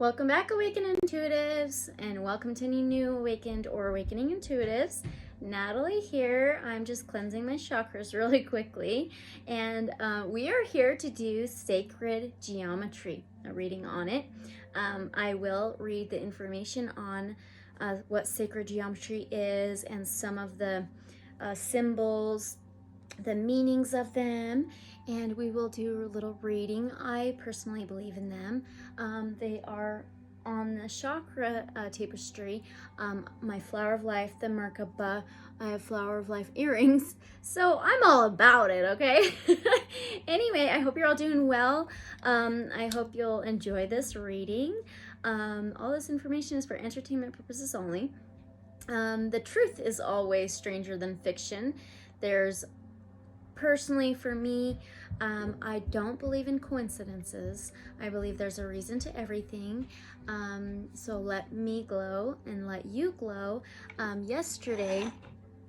Welcome back, Awakened Intuitives, and welcome to any new Awakened or Awakening Intuitives. Natalie here. I'm just cleansing my chakras really quickly, and we are here to do sacred geometry, a reading on it. I will read the information on what sacred geometry is and some of the symbols, the meanings of them, and we will do a little reading. I personally believe in them. They are on the chakra tapestry, my Flower of Life, the Merkaba. I have Flower of Life earrings, so I'm all about it, okay? Anyway, I hope you're all doing well. I hope you'll enjoy this reading. All this information is for entertainment purposes only. The truth is always stranger than fiction. Personally, for me, I don't believe in coincidences. I believe there's a reason to everything. So let me glow and let you glow. Yesterday,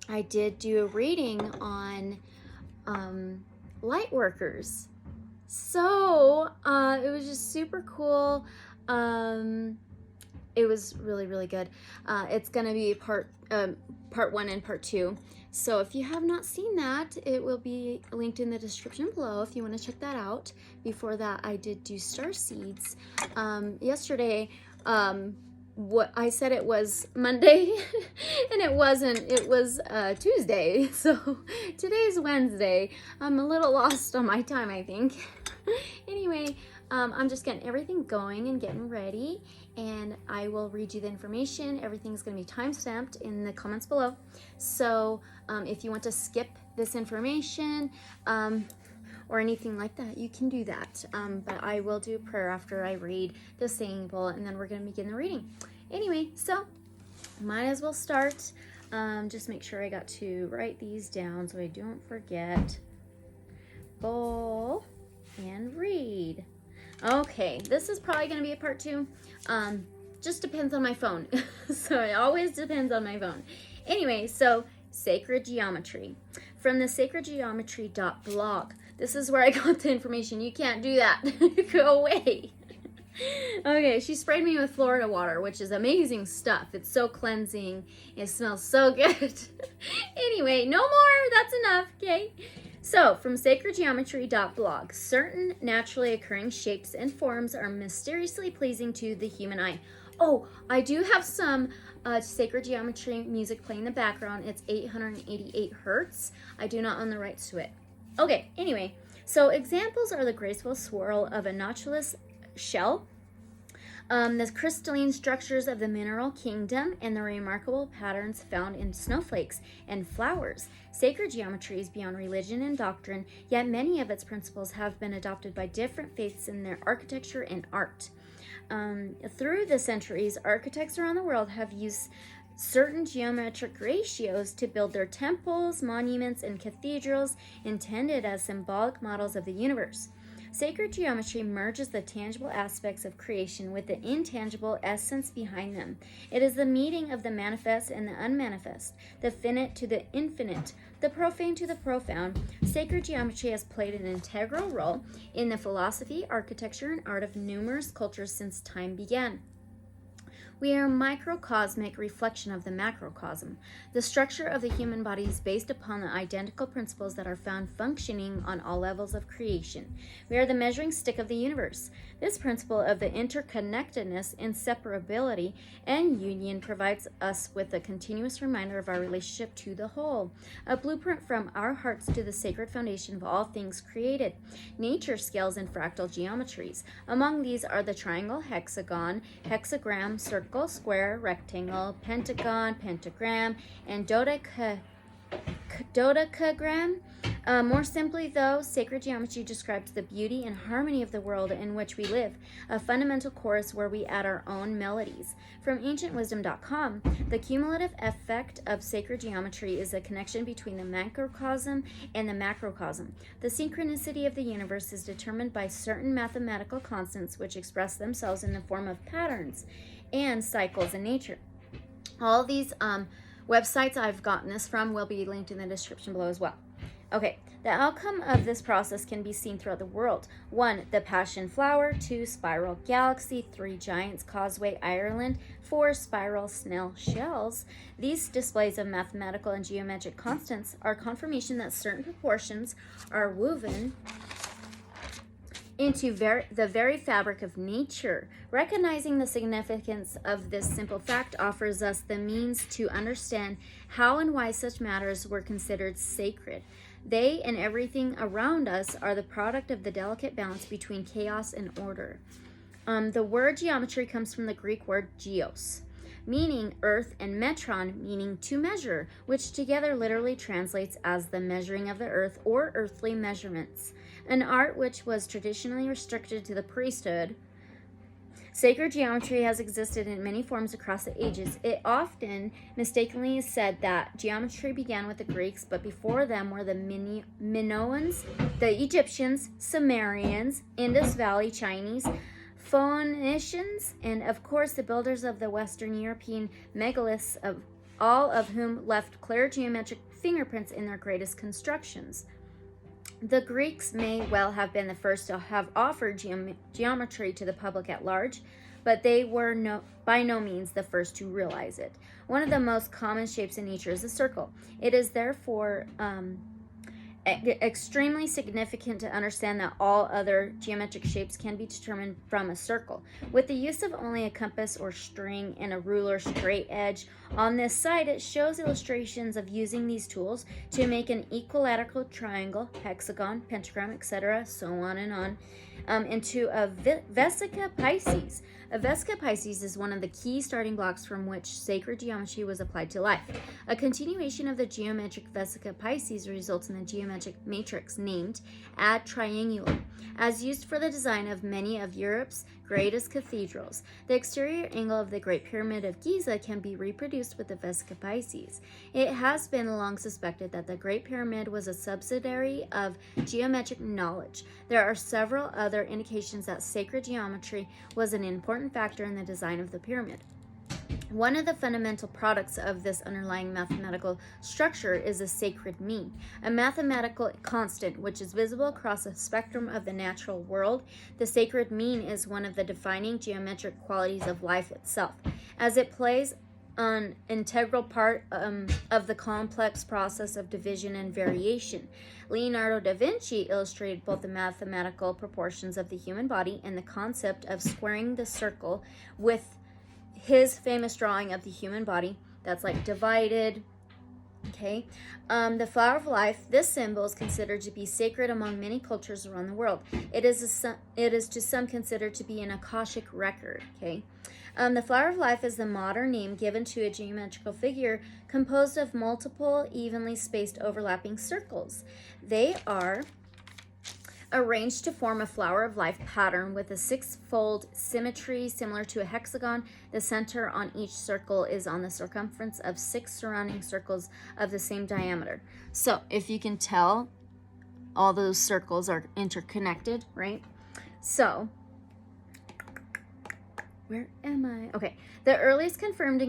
I did do a reading on Lightworkers. So it was just super cool. It was really, really good. It's going to be part 1 and part 2. So if you have not seen that, it will be linked in the description below if you want to check that out. Before that, I did do Starseeds. Yesterday, what I said it was Monday, and it wasn't. It was Tuesday. So today's Wednesday. I'm a little lost on my time, I think. Anyway, I'm just getting everything going and getting ready, and I will read you the information. Everything's going to be time-stamped in the comments below. So if you want to skip this information or anything like that, you can do that. But I will do a prayer after I read the symbol, and then we're going to begin the reading. Anyway, so might as well start. Just make sure I got to write these down so I don't forget. Bowl and read. Okay, this is probably going to be a part 2. Just depends on my phone. So it always depends on my phone. Anyway, so sacred geometry. From the sacredgeometry.blog. This is where I got the information. You can't do that. Go away. Okay, she sprayed me with Florida water, which is amazing stuff. It's so cleansing. It smells so good. Anyway, no more. That's enough, okay? So, from sacredgeometry.blog, certain naturally occurring shapes and forms are mysteriously pleasing to the human eye. Oh, I do have some sacred geometry music playing in the background. It's 888 hertz. I do not own the rights to it. Okay, anyway, so examples are the graceful swirl of a notchless shell, the crystalline structures of the mineral kingdom, and the remarkable patterns found in snowflakes and flowers. Sacred geometry is beyond religion and doctrine, yet many of its principles have been adopted by different faiths in their architecture and art. Through the centuries, architects around the world have used certain geometric ratios to build their temples, monuments, and cathedrals intended as symbolic models of the universe. Sacred geometry merges the tangible aspects of creation with the intangible essence behind them. It is the meeting of the manifest and the unmanifest, the finite to the infinite, the profane to the profound. Sacred geometry has played an integral role in the philosophy, architecture, and art of numerous cultures since time began. We are a microcosmic reflection of the macrocosm. The structure of the human body is based upon the identical principles that are found functioning on all levels of creation. We are the measuring stick of the universe. This principle of the interconnectedness, inseparability, and union provides us with a continuous reminder of our relationship to the whole, a blueprint from our hearts to the sacred foundation of all things created. Nature scales in fractal geometries. Among these are the triangle, hexagon, hexagram, circle, square, rectangle, pentagon, pentagram, and dodecagram. More simply, though, sacred geometry describes the beauty and harmony of the world in which we live, a fundamental chorus where we add our own melodies. From ancientwisdom.com, the cumulative effect of sacred geometry is a connection between the microcosm and the macrocosm. The synchronicity of the universe is determined by certain mathematical constants which express themselves in the form of patterns and cycles in nature. All these websites I've gotten this from will be linked in the description below as well. Okay, the outcome of this process can be seen throughout the world. 1. The Passion Flower. 2. Spiral Galaxy. 3. Giants Causeway, Ireland. 4. Spiral Snail Shells. These displays of mathematical and geometric constants are confirmation that certain proportions are woven into the very fabric of nature. Recognizing the significance of this simple fact offers us the means to understand how and why such matters were considered sacred. They and everything around us are the product of the delicate balance between chaos and order. The word geometry comes from the Greek word geos, meaning earth, and metron, meaning to measure, which together literally translates as the measuring of the earth or earthly measurements. An art which was traditionally restricted to the priesthood, sacred geometry has existed in many forms across the ages. It often mistakenly is said that geometry began with the Greeks, but before them were the Minoans, the Egyptians, Sumerians, Indus Valley Chinese, Phoenicians, and of course the builders of the Western European megaliths, all of whom left clear geometric fingerprints in their greatest constructions. The Greeks may well have been the first to have offered geometry to the public at large, but they were by no means the first to realize it. One of the most common shapes in nature is a circle. It is therefore extremely significant to understand that all other geometric shapes can be determined from a circle. With the use of only a compass or string and a ruler straight edge on this side, it shows illustrations of using these tools to make an equilateral triangle, hexagon, pentagram, etc., so on and on, into a vesica Pisces. A vesica Pisces is one of the key starting blocks from which sacred geometry was applied to life. A continuation of the geometric vesica Pisces results in the geometric matrix named ad triangulum, as used for the design of many of Europe's greatest cathedrals. The exterior angle of the Great Pyramid of Giza can be reproduced with the vesica Pisces. It has been long suspected that the Great Pyramid was a subsidiary of geometric knowledge. There are several other indications that sacred geometry was an important factor in the design of the pyramid. One of the fundamental products of this underlying mathematical structure is a sacred mean, a mathematical constant which is visible across a spectrum of the natural world. The sacred mean is one of the defining geometric qualities of life itself, as it plays an integral part of the complex process of division and variation. Leonardo da Vinci illustrated both the mathematical proportions of the human body and the concept of squaring the circle with his famous drawing of the human body that's like divided. Okay, the flower of life, this symbol is considered to be sacred among many cultures around the world. It is to some considered to be an Akashic record. Okay, the flower of life is the modern name given to a geometrical figure composed of multiple evenly spaced overlapping circles. They are arranged to form a flower of life pattern with a six-fold symmetry similar to a hexagon. The center on each circle is on the circumference of 6 surrounding circles of the same diameter. So if you can tell, all those circles are interconnected, right? So where am I? Okay. The earliest confirmed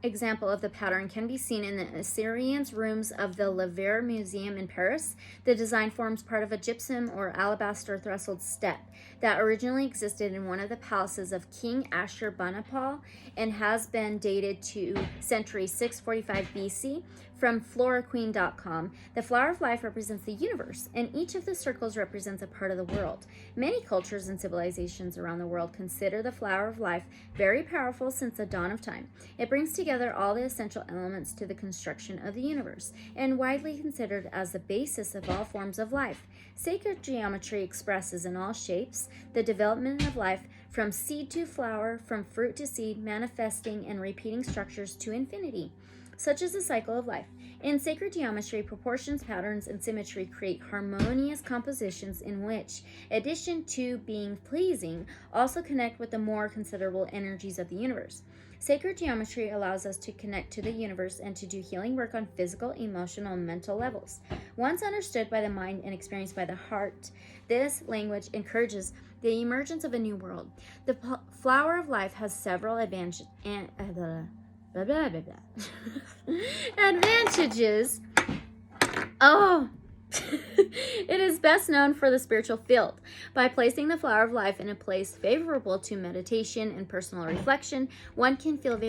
example of the pattern can be seen in the Assyrians' rooms of the Louvre Museum in Paris. The design forms part of a gypsum or alabaster threshold step that originally existed in one of the palaces of King Ashurbanipal and has been dated to century 645 BC. From FloraQueen.com, the flower of life represents the universe, and each of the circles represents a part of the world. Many cultures and civilizations around the world consider the flower of life very powerful since the dawn of time. It brings together all the essential elements to the construction of the universe, and widely considered as the basis of all forms of life. Sacred geometry expresses in all shapes the development of life from seed to flower, from fruit to seed, manifesting and repeating structures to infinity. Such is the cycle of life. In sacred geometry, proportions, patterns, and symmetry create harmonious compositions in which, in addition to being pleasing, also connect with the more considerable energies of the universe. Sacred geometry allows us to connect to the universe and to do healing work on physical, emotional, and mental levels. Once understood by the mind and experienced by the heart, this language encourages the emergence of a new world. The flower of life has several advantages. Advantages. Oh, It is best known for the spiritual field. By placing the flower of life in a place favorable to meditation and personal reflection, one can feel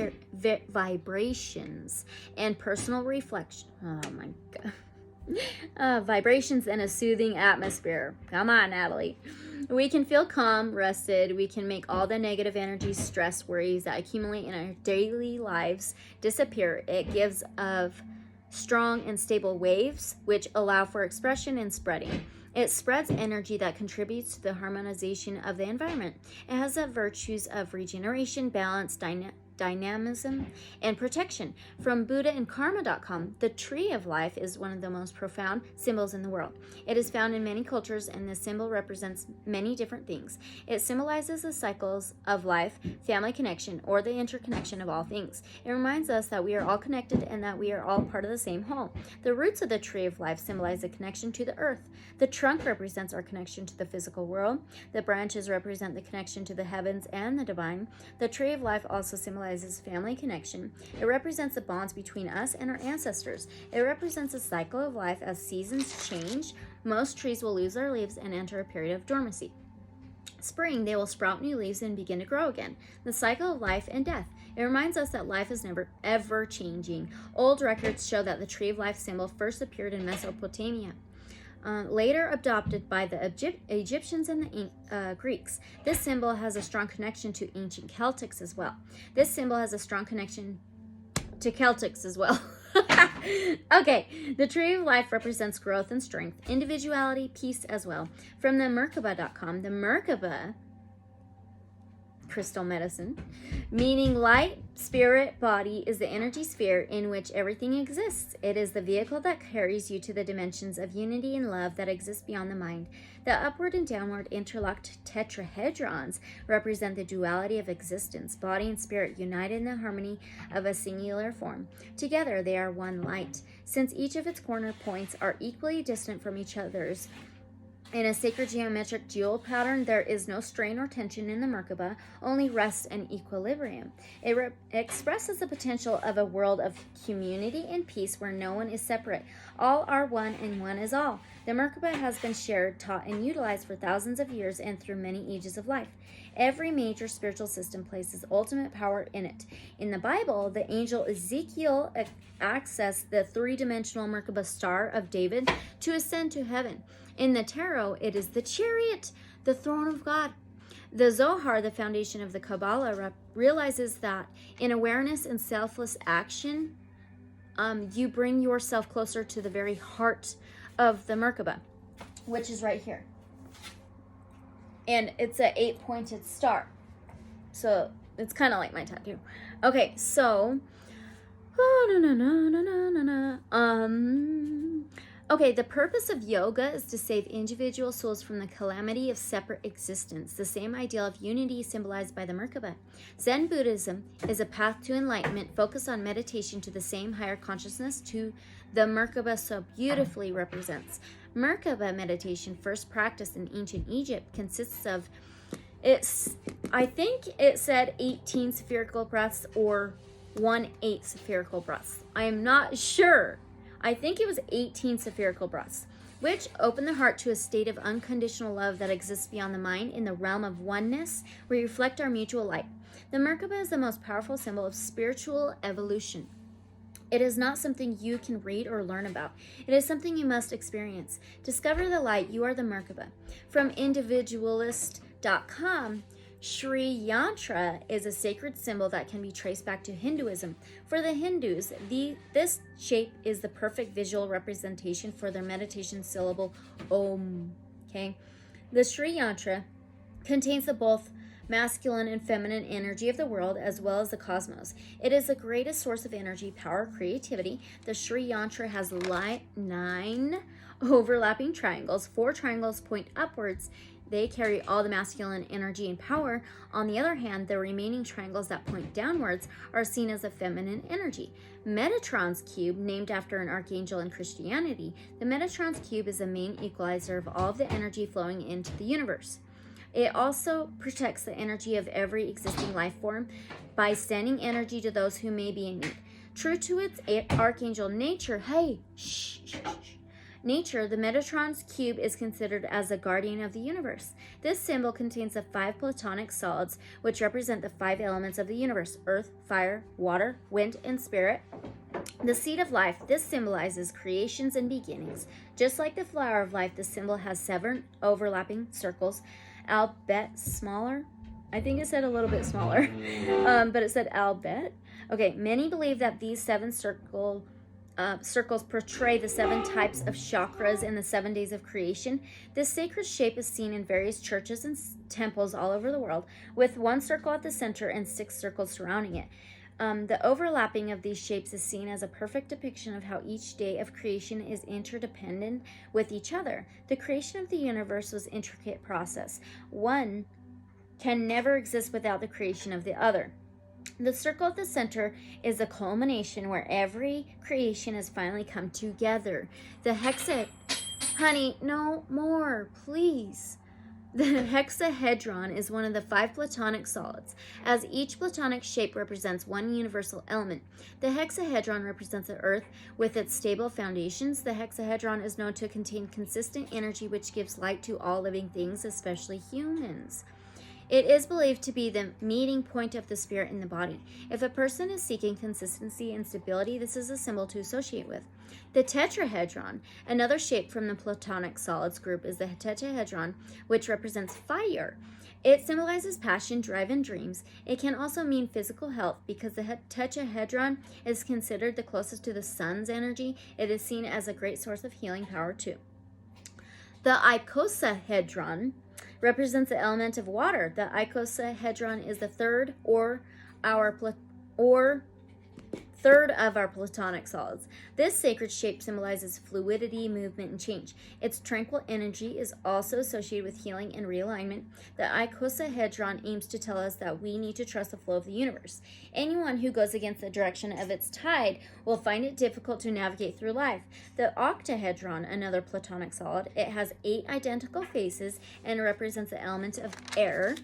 vibrations and personal reflection. Oh my God. Vibrations in a soothing atmosphere. Come on, Natalie. We can feel calm, rested. We can make all the negative energies, stress, worries that accumulate in our daily lives disappear. It gives of strong and stable waves, which allow for expression and spreading. It spreads energy that contributes to the harmonization of the environment. It has the virtues of regeneration, balance, dynamism, and protection. From Buddha and Karma.com, the tree of life is one of the most profound symbols in the world. It is found in many cultures, and the symbol represents many different things. It symbolizes the cycles of life, family connection, or the interconnection of all things. It reminds us that we are all connected and that we are all part of the same whole. The roots of the tree of life symbolize a connection to the earth. The trunk represents our connection to the physical world. The branches represent the connection to the heavens and the divine. The tree of life also symbolizes family connection. It represents the bonds between us and our ancestors. It represents a cycle of life as seasons change. Most trees will lose their leaves and enter a period of dormancy. Spring, they will sprout new leaves and begin to grow again. The cycle of life and death. It reminds us that life is never ever changing. Old records show that the tree of life symbol first appeared in Mesopotamia. Later adopted by the Egyptians and the Greeks. This symbol has a strong connection to ancient Celtics as well. This symbol has a strong connection to Celtics as well. Okay, the tree of life represents growth and strength, individuality, peace as well. From the Merkaba.com, the Merkaba, crystal medicine, meaning light, spirit, body, is the energy sphere in which everything exists. It is the vehicle that carries you to the dimensions of unity and love that exist beyond the mind. The upward and downward interlocked tetrahedrons represent the duality of existence, body and spirit united in the harmony of a singular form. Together they are one light. Since each of its corner points are equally distant from each other's, in a sacred geometric jewel pattern, there is no strain or tension in the Merkaba, only rest and equilibrium. It expresses the potential of a world of community and peace where no one is separate. All are one and one is all. The Merkaba has been shared, taught, and utilized for thousands of years and through many ages of life. Every major spiritual system places ultimate power in it. In the Bible, the angel Ezekiel accessed the three-dimensional Merkaba star of David to ascend to heaven. In the tarot, it is the chariot, the throne of God. The Zohar, the foundation of the Kabbalah, realizes that in awareness and selfless action, you bring yourself closer to the very heart of the Merkaba, which is right here. And it's an 8-pointed star. So it's kind of like my tattoo. Okay, so... Okay, the purpose of yoga is to save individual souls from the calamity of separate existence, the same ideal of unity symbolized by the Merkaba. Zen Buddhism is a path to enlightenment focused on meditation to the same higher consciousness to the Merkaba so beautifully represents. Merkaba meditation, first practiced in ancient Egypt, consists of, I think it said 18 spherical breaths or 1/8 spherical breaths. I am not sure. I think it was 18 spherical breaths, which open the heart to a state of unconditional love that exists beyond the mind in the realm of oneness, where we reflect our mutual light. The Merkaba is the most powerful symbol of spiritual evolution. It is not something you can read or learn about. It is something you must experience. Discover the light. You are the Merkaba. From individualist.com, Sri Yantra is a sacred symbol that can be traced back to Hinduism. For the Hindus, this shape is the perfect visual representation for their meditation syllable Om. Okay, the Sri Yantra contains the both masculine and feminine energy of the world as well as the cosmos. It is the greatest source of energy, power, creativity. The Sri Yantra has 9 overlapping triangles. 4 triangles point upwards. They carry all the masculine energy and power. On the other hand, the remaining triangles that point downwards are seen as a feminine energy. Metatron's cube, named after an archangel in Christianity, the Metatron's cube is the main equalizer of all of the energy flowing into the universe. It also protects the energy of every existing life form by sending energy to those who may be in need. True to its archangel nature, nature, the Metatron's cube is considered as a guardian of the universe. This symbol contains the 5 platonic solids, which represent the 5 elements of the universe: earth, fire, water, wind, and spirit. The seed of life, this symbolizes creations and beginnings. Just like the flower of life, the symbol has 7 overlapping circles, albeit smaller. I think it said a little bit smaller, but it said albeit. Okay, many believe that these 7 circles portray the 7 types of chakras in the 7 days of creation. This sacred shape is seen in various churches and temples all over the world, with 1 circle at the center and 6 circles surrounding it. The overlapping of these shapes is seen as a perfect depiction of how each day of creation is interdependent with each other. The creation of the universe was an intricate process. One can never exist without the creation of the other. The circle at the center is a culmination where every creation has finally come together. The honey, no more, please. The hexahedron is one of the 5 platonic solids, as each platonic shape represents 1 universal element. The hexahedron represents the earth with its stable foundations. The hexahedron is known to contain consistent energy which gives light to all living things, especially humans. It is believed to be the meeting point of the spirit in the body. If a person is seeking consistency and stability, this is a symbol to associate with. The tetrahedron, another shape from the platonic solids group, is the tetrahedron, which represents fire. It symbolizes passion, drive, and dreams. It can also mean physical health because the tetrahedron is considered the closest to the sun's energy. It is seen as a great source of healing power too. The icosahedron represents the element of water. The icosahedron is the third of our platonic solids. This sacred shape symbolizes fluidity, movement, and change. Its tranquil energy is also associated with healing and realignment. The icosahedron aims to tell us that we need to trust the flow of the universe. Anyone who goes against the direction of its tide will find it difficult to navigate through life. The octahedron, another platonic solid, it has 8 identical faces and represents the element of air.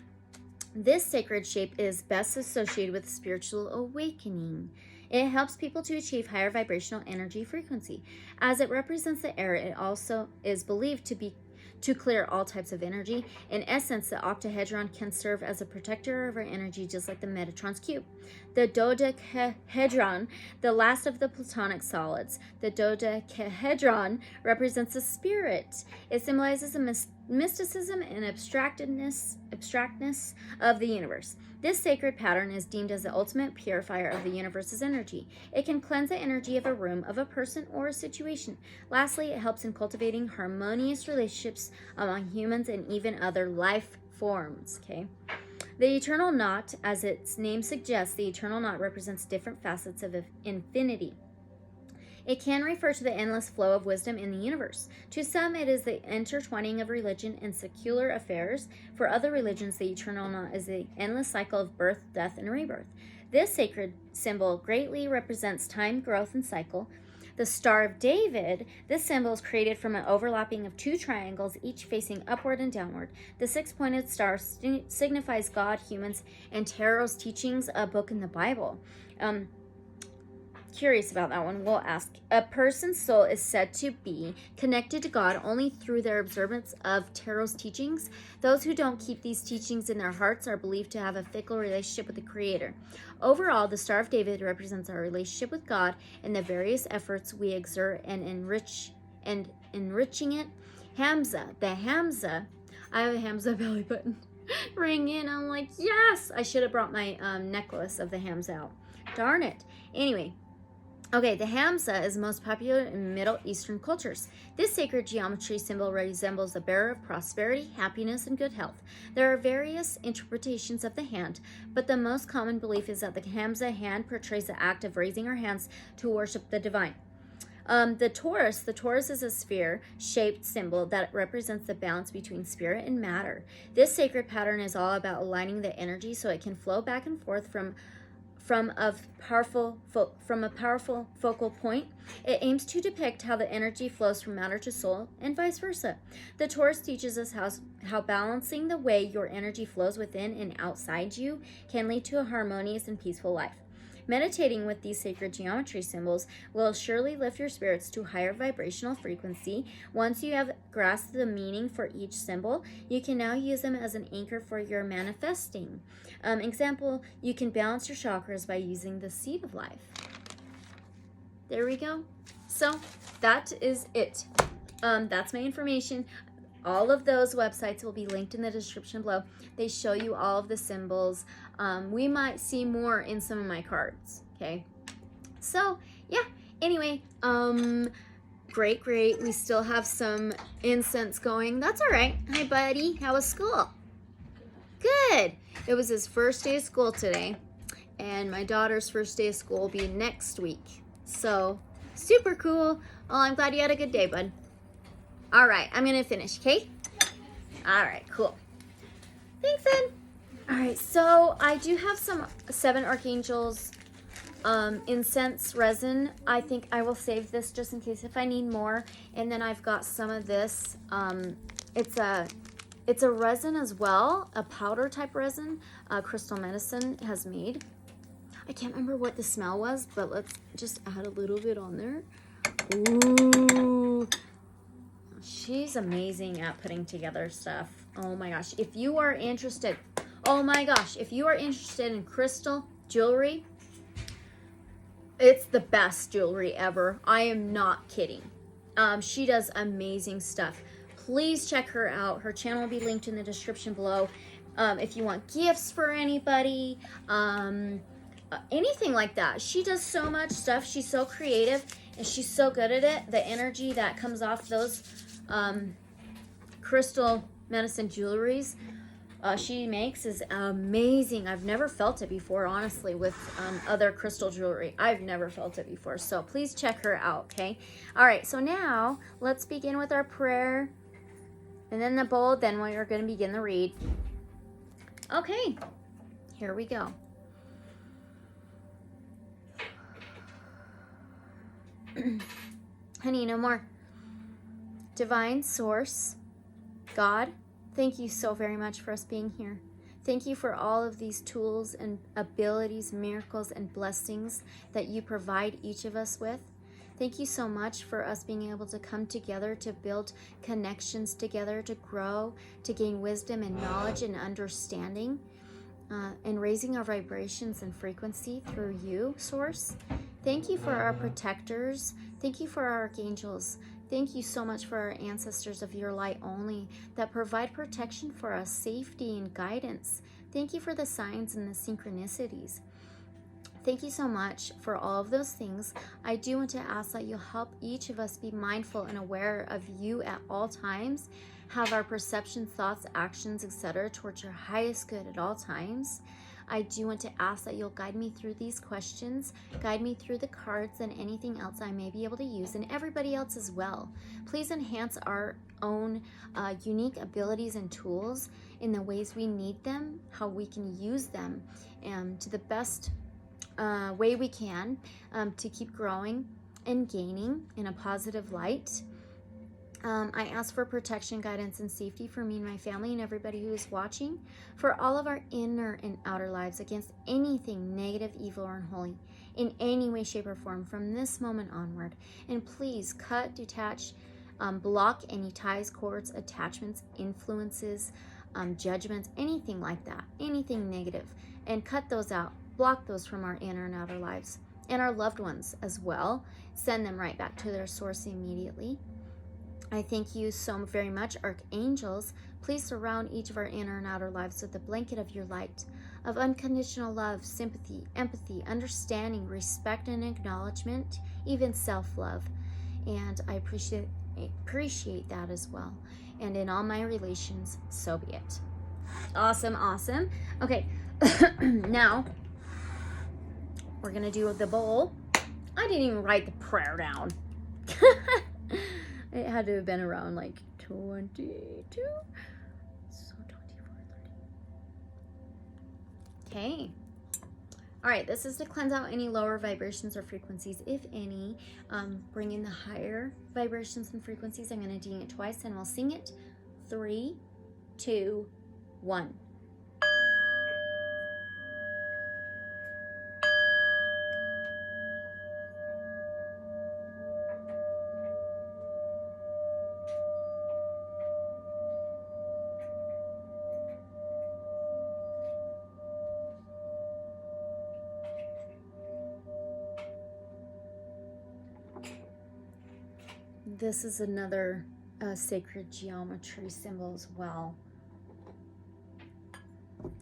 This sacred shape is best associated with spiritual awakening. It helps people to achieve higher vibrational energy frequency. As it represents the air, it also is believed to clear all types of energy. In essence, the octahedron can serve as a protector of our energy, just like the Metatron's cube. The dodecahedron, the last of the platonic solids. The dodecahedron represents the spirit. It symbolizes the mysticism and abstractness of the universe. This sacred pattern is deemed as the ultimate purifier of the universe's energy. It can cleanse the energy of a room, of a person, or a situation. Lastly, it helps in cultivating harmonious relationships among humans and even other life forms. Okay. The eternal knot, as its name suggests, the eternal knot represents different facets of infinity. It can refer to the endless flow of wisdom in the universe. To some, it is the intertwining of religion and secular affairs. For other religions, the eternal knot is the endless cycle of birth, death, and rebirth. This sacred symbol greatly represents time, growth, and cycle. The Star of David, this symbol is created from an overlapping of 2 triangles, each facing upward and downward. The 6-pointed star signifies God, humans, and Tarot's teachings, a book in the Bible. Curious about that one, we'll ask. A person's soul is said to be connected to God only through their observance of Tarot's teachings. Those who don't keep these teachings in their hearts are believed to have a fickle relationship with the Creator. Overall, the Star of David represents our relationship with God and the various efforts we exert and enriching it. Hamza, the Hamza, I have a Hamza belly button ring in. I'm like, yes! I should have brought my necklace of the Hamza out. Darn it. Anyway. Okay, the Hamza is most popular in Middle Eastern cultures. This sacred geometry symbol resembles the bearer of prosperity, happiness, and good health. There are various interpretations of the hand, but the most common belief is that the Hamza hand portrays the act of raising our hands to worship the divine. The Taurus is a sphere-shaped symbol that represents the balance between spirit and matter. This sacred pattern is all about aligning the energy so it can flow back and forth from a powerful focal point. It aims to depict how the energy flows from matter to soul and vice versa. The Taurus teaches us how balancing the way your energy flows within and outside you can lead to a harmonious and peaceful life. Meditating with these sacred geometry symbols will surely lift your spirits to higher vibrational frequency. Once you have grasped the meaning for each symbol, you can now use them as an anchor for your manifesting. Example, you can balance your chakras by using the seed of life. There we go. So that is it. That's my information. All of those websites will be linked in the description below. They show you all of the symbols. We might see more in some of my cards, okay? So, yeah. Anyway, great. We still have some incense going. That's all right. Hi, buddy. How was school? Good. It was his first day of school today, and my daughter's first day of school will be next week. So, super cool. Well, I'm glad you had a good day, bud. All right, I'm going to finish, okay? All right, cool. Thanks, Ed. All right, so I do have some 7 Archangels incense resin. I think I will save this just in case if I need more. And then I've got some of this. It's a resin as well, a powder type resin. Crystal Medicine has made. I can't remember what the smell was, but let's just add a little bit on there. Ooh. She's amazing at putting together stuff. Oh my gosh. If you are interested, in crystal jewelry, it's the best jewelry ever. I am not kidding. She does amazing stuff. Please check her out. Her channel will be linked in the description below. If you want gifts for anybody, anything like that. She does so much stuff. She's so creative and she's so good at it. The energy that comes off those Crystal Medicine jewelries she makes is amazing. I've never felt it before, honestly, with other crystal jewelry. I've never felt it before. So please check her out, okay? All right, so now let's begin with our prayer and then the bowl. Then we are going to begin the read. Okay, here we go. Honey, no more. Divine Source, God, thank you so very much for us being here. Thank you for all of these tools and abilities, miracles, and blessings that you provide each of us with. Thank you so much for us being able to come together to build connections together, to grow, to gain wisdom and knowledge and understanding, and raising our vibrations and frequency through you, Source. Thank you for our protectors. Thank you for our archangels. Thank you so much for our ancestors of your light only that provide protection for us, safety and guidance. Thank you for the signs and the synchronicities. Thank you so much for all of those things. I do want to ask that you'll help each of us be mindful and aware of you at all times, have our perceptions, thoughts, actions, etc. towards your highest good at all times. I do want to ask that you'll guide me through these questions, guide me through the cards and anything else I may be able to use, and everybody else as well. Please enhance our own unique abilities and tools in the ways we need them, how we can use them to the best way we can to keep growing and gaining in a positive light. I ask for protection, guidance, and safety for me and my family and everybody who is watching, for all of our inner and outer lives against anything negative, evil, or unholy in any way, shape, or form from this moment onward. And please cut, detach, block any ties, cords, attachments, influences, judgments, anything like that, anything negative, and cut those out, block those from our inner and outer lives and our loved ones as well. Send them right back to their source immediately. I thank you so very much, archangels. Please surround each of our inner and outer lives with a blanket of your light, of unconditional love, sympathy, empathy, understanding, respect, and acknowledgement, even self-love. And I appreciate that as well. And in all my relations, so be it. Awesome, awesome. Okay, now we're going to do the bowl. I didn't even write the prayer down. It had to have been around like 22. So 24, 30. Okay. All right, this is to cleanse out any lower vibrations or frequencies, if any. Bring in the higher vibrations and frequencies. I'm going to ding it twice and we'll sing it. 3, 2, 1. this is another sacred geometry symbol as well.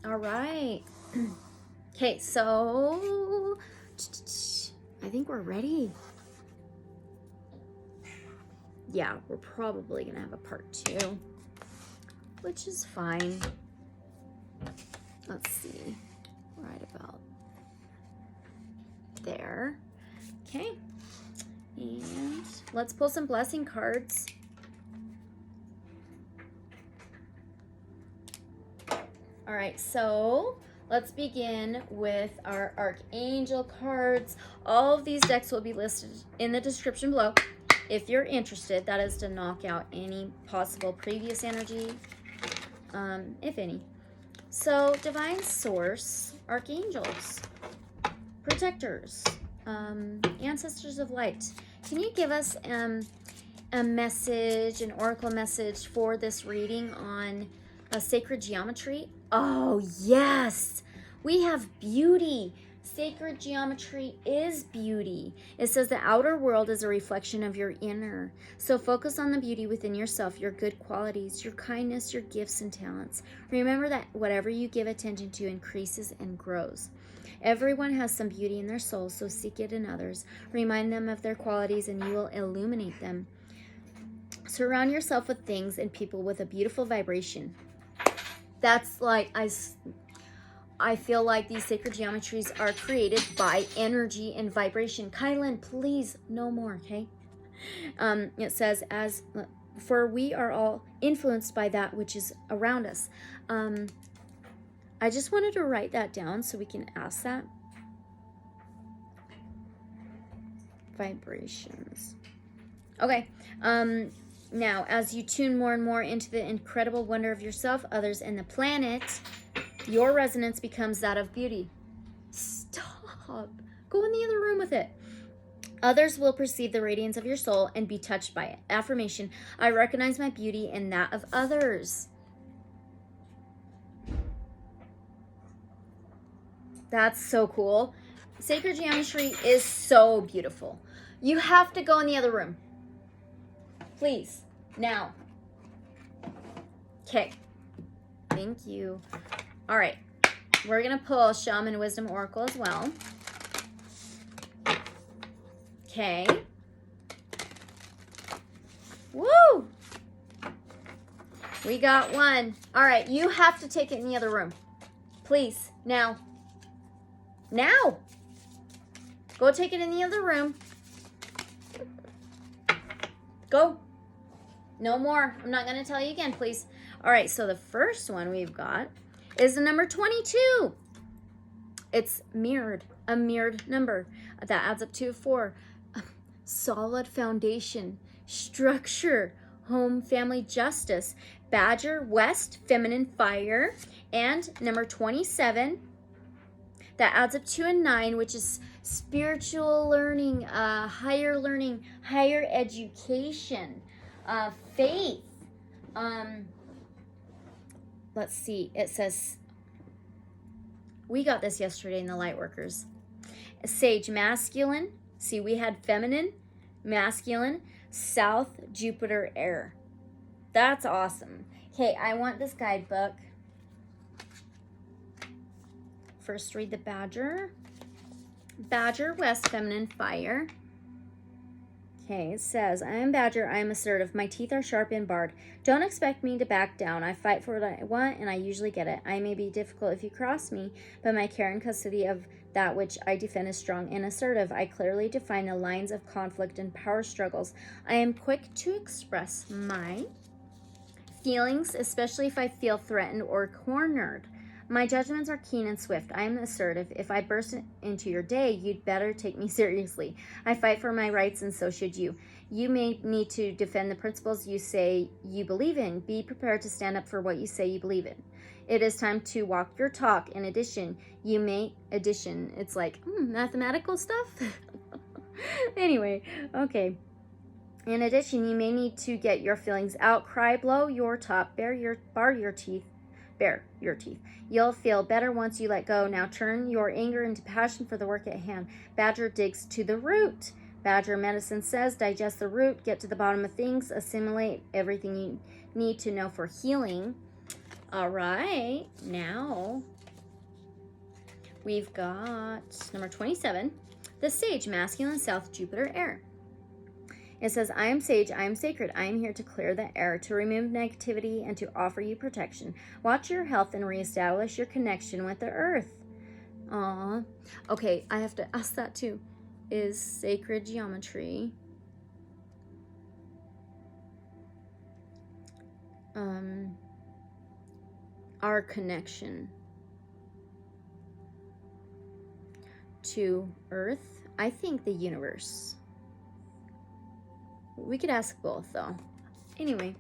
All right. Okay, so I think we're ready. Yeah, we're probably gonna have a part 2, which is fine. Let's see, right about there. Okay, and let's pull some blessing cards. All right, so let's begin with our Archangel cards. All of these decks will be listed in the description below if you're interested. That is to knock out any possible previous energy, if any. So, Divine Source, Archangels, Protectors, Ancestors of Light. Can you give us a message, an oracle message for this reading on sacred geometry? Oh, yes. We have beauty. Sacred geometry is beauty. It says the outer world is a reflection of your inner. So focus on the beauty within yourself, your good qualities, your kindness, your gifts and talents. Remember that whatever you give attention to increases and grows. Everyone has some beauty in their soul, so seek it in others. Remind them of their qualities and you will illuminate them. Surround yourself with things and people with a beautiful vibration. That's like, I feel like these sacred geometries are created by energy and vibration. Kylan, please, no more, okay? It says, for we are all influenced by that which is around us. I just wanted to write that down so we can ask that. Vibrations. Okay. Now, as you tune more and more into the incredible wonder of yourself, others, and the planet, your resonance becomes that of beauty. Stop. Go in the other room with it. Others will perceive the radiance of your soul and be touched by it. Affirmation, I recognize my beauty in that of others. That's so cool. Sacred geometry is so beautiful. You have to go in the other room. Please, now. Okay. Thank you. All right. We're going to pull Shaman Wisdom Oracle as well. Okay. Woo! We got one. All right. You have to take it in the other room. Please, now. Now. Go take it in the other room. Go. No more. I'm not going to tell you again, please. All right, so the first one we've got is the number 22. It's mirrored, a mirrored number. That adds up to 4. Solid foundation, structure, home, family, justice, Badger, West, feminine, fire, and number 27. That adds up to a 9, which is spiritual learning, higher education, faith. Let's see. It says, we got this yesterday in the Lightworkers. Sage, masculine. See, we had feminine, masculine, South, Jupiter, air. That's awesome. Okay, I want this guidebook. First, read the Badger. Badger, West, feminine, fire. Okay, it says, I am Badger, I am assertive. My teeth are sharp and barred. Don't expect me to back down. I fight for what I want, and I usually get it. I may be difficult if you cross me, but my care and custody of that which I defend is strong and assertive. I clearly define the lines of conflict and power struggles. I am quick to express my feelings, especially if I feel threatened or cornered. My judgments are keen and swift. I am assertive. If I burst into your day, you'd better take me seriously. I fight for my rights, and so should you. You may need to defend the principles you say you believe in. Be prepared to stand up for what you say you believe in. It is time to walk your talk. In addition, it's like mathematical stuff. Anyway, okay. In addition, you may need to get your feelings out. Cry, blow your top, bare your teeth. You'll feel better once you let go. Now turn your anger into passion for the work at hand. Badger digs to the root. Badger Medicine says, digest the root, get to the bottom of things, assimilate everything you need to know for healing. All right, now we've got number 27, the Sage, masculine, South, Jupiter, air. It says, I am sage, I am sacred. I am here to clear the air, to remove negativity, and to offer you protection. Watch your health and reestablish your connection with the earth. Aw. Okay, I have to ask that too. Is sacred geometry our connection to earth? I think the universe. We could ask both, though. Anyway,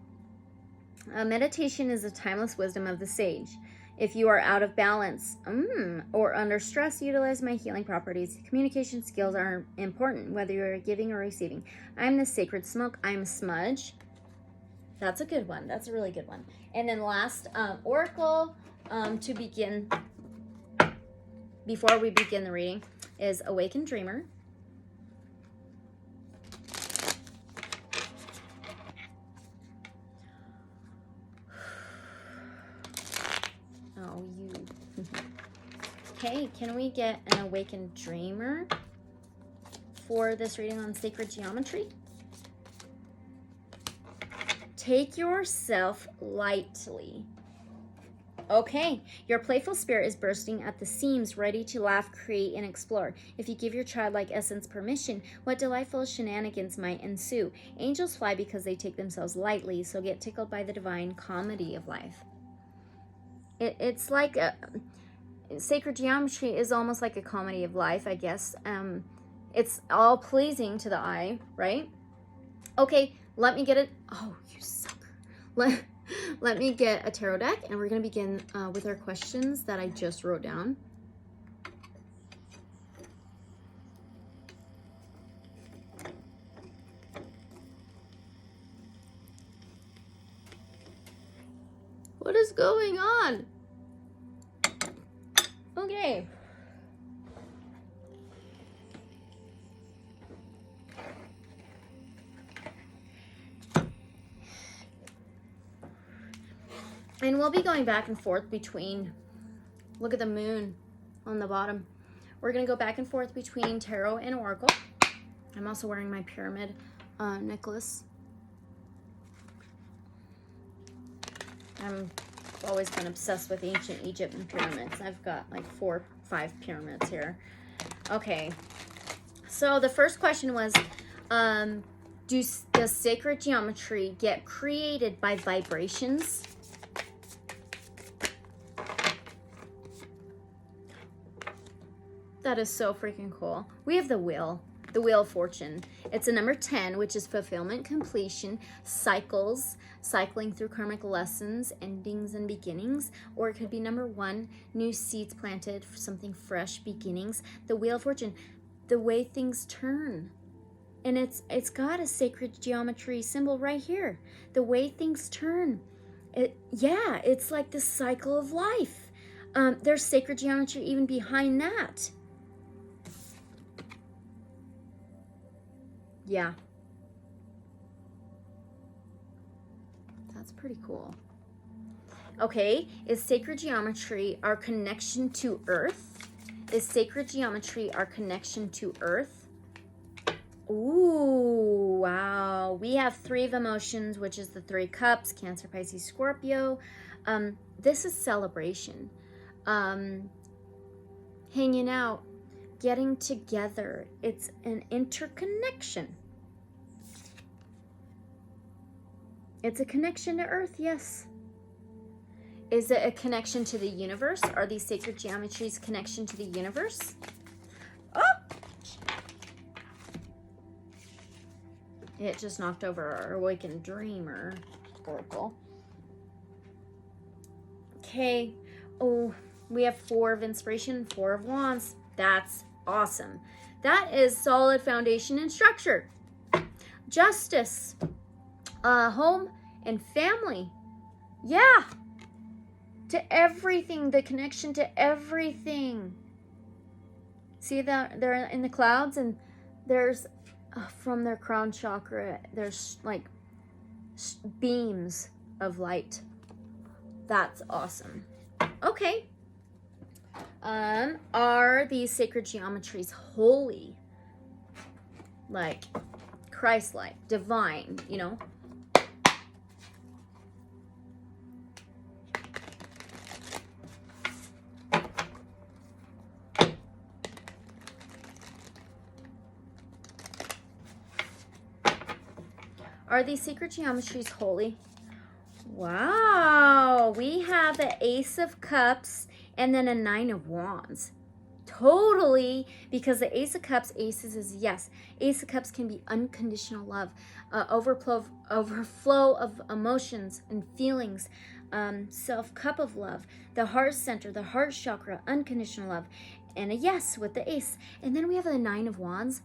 meditation is a timeless wisdom of the sage. If you are out of balance or under stress, utilize my healing properties. Communication skills are important, whether you're giving or receiving. I'm the sacred smoke. I'm a smudge. That's a good one. That's a really good one. And then last oracle to begin, before we begin the reading, is Awakened Dreamer. Oh, you. Okay, can we get an Awakened Dreamer for this reading on sacred geometry? Take yourself lightly. Okay, your playful spirit is bursting at the seams, ready to laugh, create, and explore. If you give your childlike essence permission, what delightful shenanigans might ensue. Angels fly because they take themselves lightly, so get tickled by the divine comedy of life. It's like sacred geometry is almost like a comedy of life, I guess. It's all pleasing to the eye, right? Okay, let me get it. Oh, you sucker. Let me get a tarot deck, and we're going to begin with our questions that I just wrote down. What is going on? Okay. And we'll be going back and forth between, look at the moon on the bottom. We're going to go back and forth between tarot and oracle. I'm also wearing my pyramid necklace. I'm always been obsessed with ancient Egypt and pyramids. I've got like 4 or 5 pyramids here. Okay, so the first question was, does sacred geometry get created by vibrations? That is so freaking cool. We have the wheel of fortune. It's a number 10, which is fulfillment, completion, cycles, cycling through karmic lessons, endings and beginnings. Or it could be number 1, new seeds planted for something fresh, beginnings. The wheel of fortune, the way things turn. And it's got a sacred geometry symbol right here. The way things turn. It's like the cycle of life. There's sacred geometry even behind that. Yeah. That's pretty cool. Okay, is sacred geometry our connection to earth? Is sacred geometry our connection to earth? Ooh, wow. We have 3 of emotions, which is the 3 cups, Cancer, Pisces, Scorpio. This is celebration. Hanging out, getting together. It's an interconnection. It's a connection to earth, yes. Is it a connection to the universe? Are these sacred geometries connection to the universe? Oh! It just knocked over our Awakened Dreamer oracle. Okay. Oh, we have 4 of inspiration, 4 of wands. That's awesome. That is solid foundation and structure. Justice. Home and family. Yeah. To everything. The connection to everything. See that they're in the clouds, and there's from their crown chakra, there's like beams of light. That's awesome. Okay. Are these sacred geometries holy? Like Christ-like, divine, you know? Are these sacred geometries holy? Wow, we have the Ace of Cups and then a Nine of Wands. Totally, because the Ace of Cups, aces is yes. Ace of Cups can be unconditional love, overflow of emotions and feelings, self-cup of love, the heart center, the heart chakra, unconditional love, and a yes with the Ace. And then we have the Nine of Wands.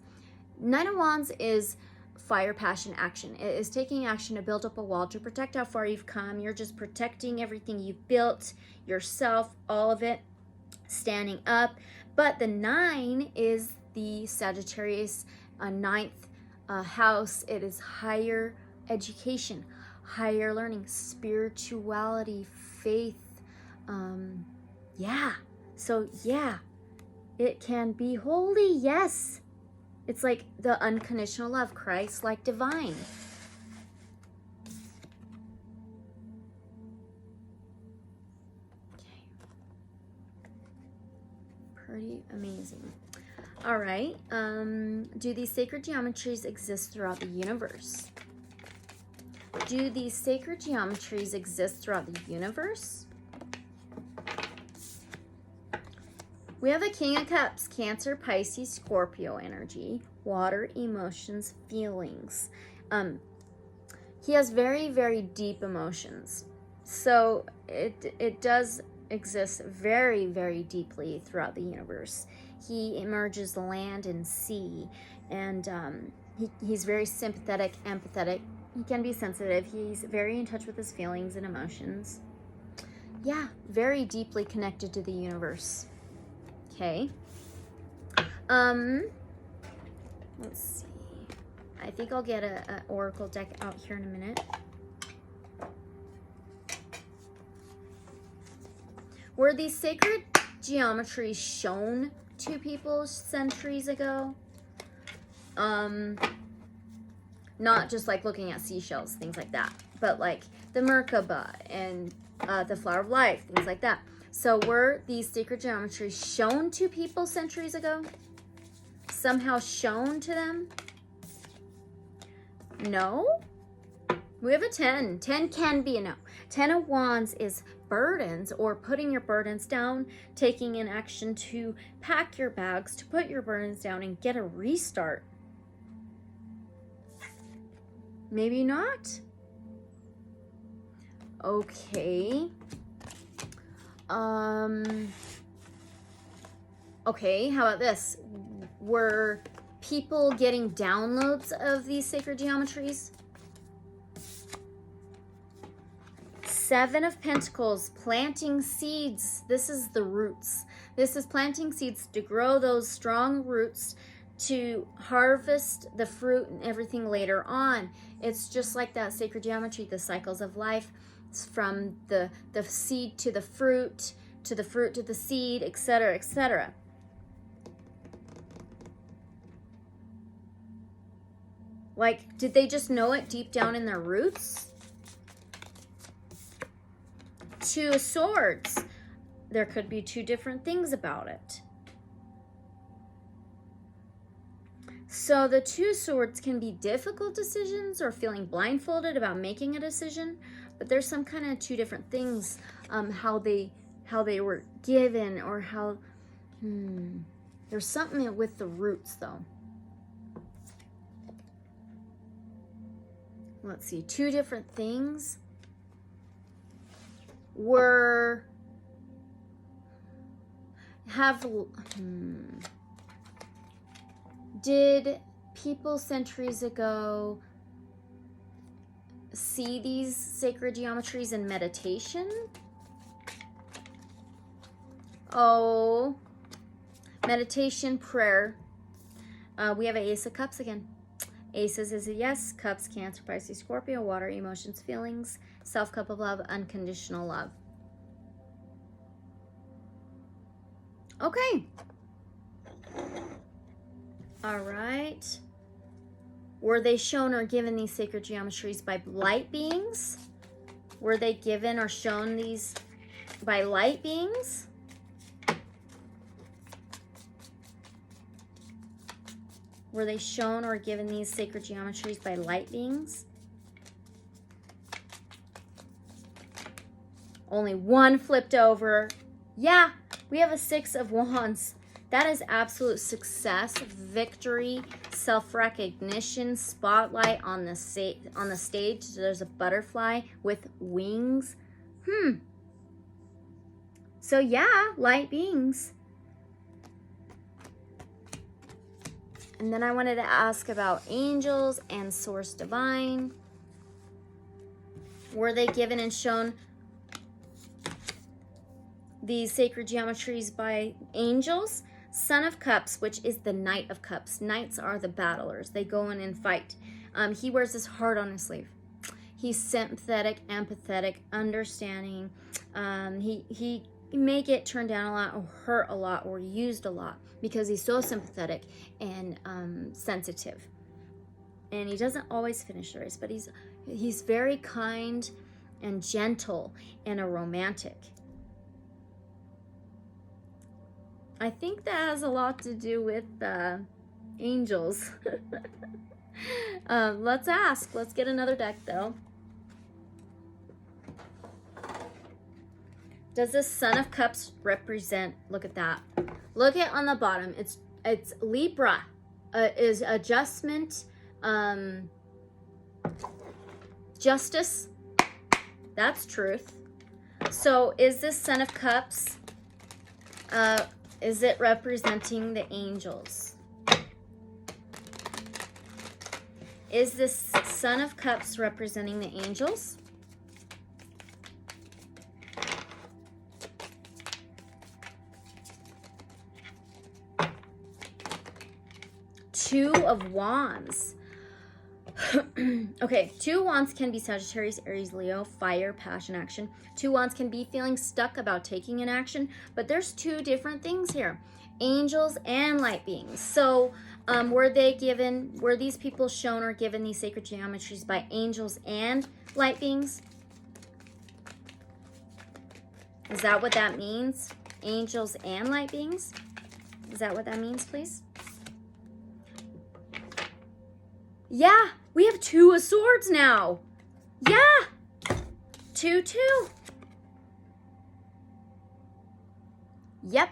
Nine of Wands is fire, passion, action. It is taking action to build up a wall, to protect how far you've come. You're just protecting everything you've built, yourself, all of it, standing up. But the 9 is the Sagittarius ninth house. It is higher education, higher learning, spirituality, faith. Yeah. So yeah, it can be holy. Yes. It's like the unconditional love, Christ, like divine. Okay. Pretty amazing. All right. Do these sacred geometries exist throughout the universe? Do these sacred geometries exist throughout the universe? We have a King of Cups, Cancer, Pisces, Scorpio energy, water, emotions, feelings. He has very, very deep emotions. So it does exist very, very deeply throughout the universe. He emerges land and sea, and he's very sympathetic, empathetic. He can be sensitive. He's very in touch with his feelings and emotions. Yeah, very deeply connected to the universe. Okay. Let's see. I think I'll get an oracle deck out here in a minute. Were these sacred geometries shown to people centuries ago? Not just like looking at seashells, things like that, but like the Merkaba and the Flower of Life, things like that. So were these sacred geometries shown to people centuries ago? Somehow shown to them? No? We have a 10. 10 can be a no. 10 of Wands is burdens, or putting your burdens down, taking an action to pack your bags, to put your burdens down and get a restart. Maybe not? Okay. Okay, how about this? Were people getting downloads of these sacred geometries? 7 of Pentacles, planting seeds. This is the roots. This is planting seeds to grow those strong roots to harvest the fruit and everything later on. It's just like that sacred geometry, the cycles of life. It's from the seed to the fruit to the seed, etc., etc. Like, did they just know it deep down in their roots? 2 of Swords. There could be 2 different things about it. So the 2 of Swords can be difficult decisions or feeling blindfolded about making a decision, but there's some kind of 2 different things, how they were given, or how there's something with the roots though. Let's see, 2 different things were did people centuries ago see these sacred geometries in meditation? Oh, meditation, prayer. We have an Ace of Cups again. Aces is a yes. Cups, Cancer, Pisces, Scorpio. Water, emotions, feelings. Self-cup of love, unconditional love. Okay. All right. Were they shown or given these sacred geometries by light beings? Were they given or shown these by light beings? Were they shown or given these sacred geometries by light beings? Only one flipped over. Yeah, we have a 6 of Wands. That is absolute success, victory, self-recognition, spotlight on the stage. There's a butterfly with wings. So yeah, light beings. And then I wanted to ask about angels and source divine. Were they given and shown these sacred geometries by angels? Son of Cups, which is the Knight of Cups. Knights are the battlers. They go in and fight. He wears his heart on his sleeve. He's sympathetic, empathetic, understanding. He may get turned down a lot or hurt a lot or used a lot because he's so sympathetic and sensitive. And he doesn't always finish the race, but he's very kind and gentle and a romantic. I think that has a lot to do with angels. Let's ask. Let's get another deck, though. Does the Son of Cups represent? Look at that. Look at on the bottom. It's Libra. Is adjustment, justice. That's truth. So is this Son of Cups? Is it representing the angels? Is this Son of Cups representing the angels? Two of Wands. Okay, 2 Wands can be Sagittarius, Aries, Leo, fire, passion, action. 2 Wands can be feeling stuck about taking an action, but there's 2 different things here. Angels and light beings. So were these people shown or given these sacred geometries by angels and light beings? Is that what that means? Angels and light beings? Is that what that means, please? Yeah, we have 2 of Swords now. Yeah. 2, 2. Yep.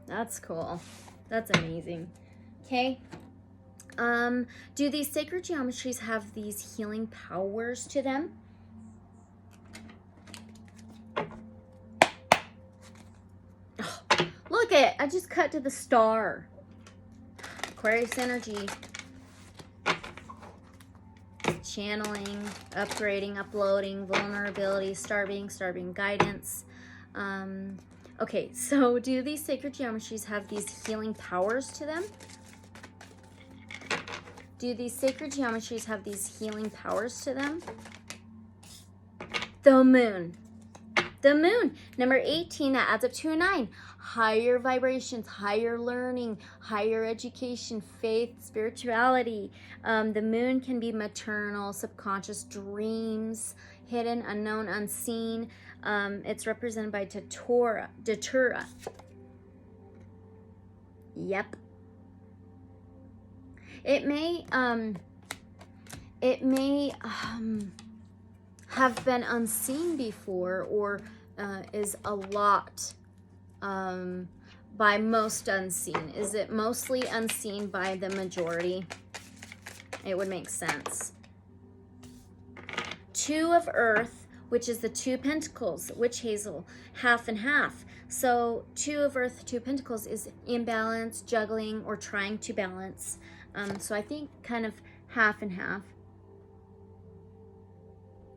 That's cool. That's amazing. Okay. Do these sacred geometries have these healing powers to them? Look at it. I just cut to the star. Aquarius energy. Channeling, upgrading, uploading, vulnerability, star being guidance. Okay, so do these sacred geometries have these healing powers to them? Do these sacred geometries have these healing powers to them? The moon. The moon. Number 18, that adds up to a 9. Higher vibrations, higher learning, higher education, faith, spirituality. The moon can be maternal, subconscious, dreams, hidden, unknown, unseen. It's represented by Datura. Yep. It may have been unseen before, or is a lot by most unseen. Is it mostly unseen by the majority? It would make sense. 2 of Earth, which is the 2 Pentacles, Witch Hazel, half and half. So 2 of Earth, 2 Pentacles is imbalance, juggling, or trying to balance. So I think kind of half and half.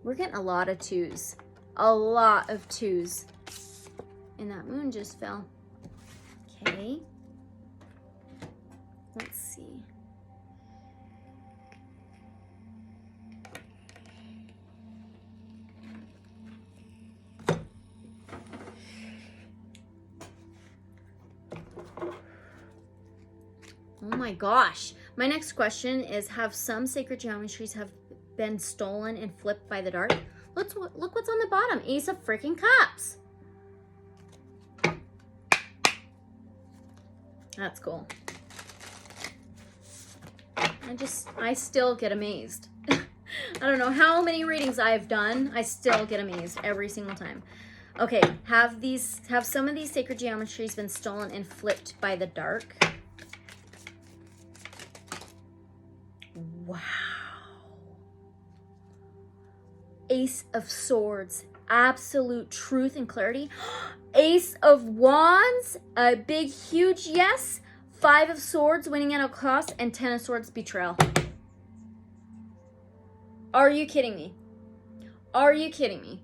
We're getting a lot of 2s. A lot of 2s. And that moon just fell. Okay. Let's see. Oh my gosh. My next question is, have some sacred geometries have been stolen and flipped by the dark? Look what's on the bottom. Ace of freaking Cups. That's cool. I still get amazed. I don't know how many readings I've done. I still get amazed every single time. Okay, have some of these sacred geometries been stolen and flipped by the dark? Wow. Ace of Swords, absolute truth and clarity. Ace of Wands, a big, huge yes. 5 of Swords, winning at a cost, and 10 of Swords, betrayal. Are you kidding me? Are you kidding me?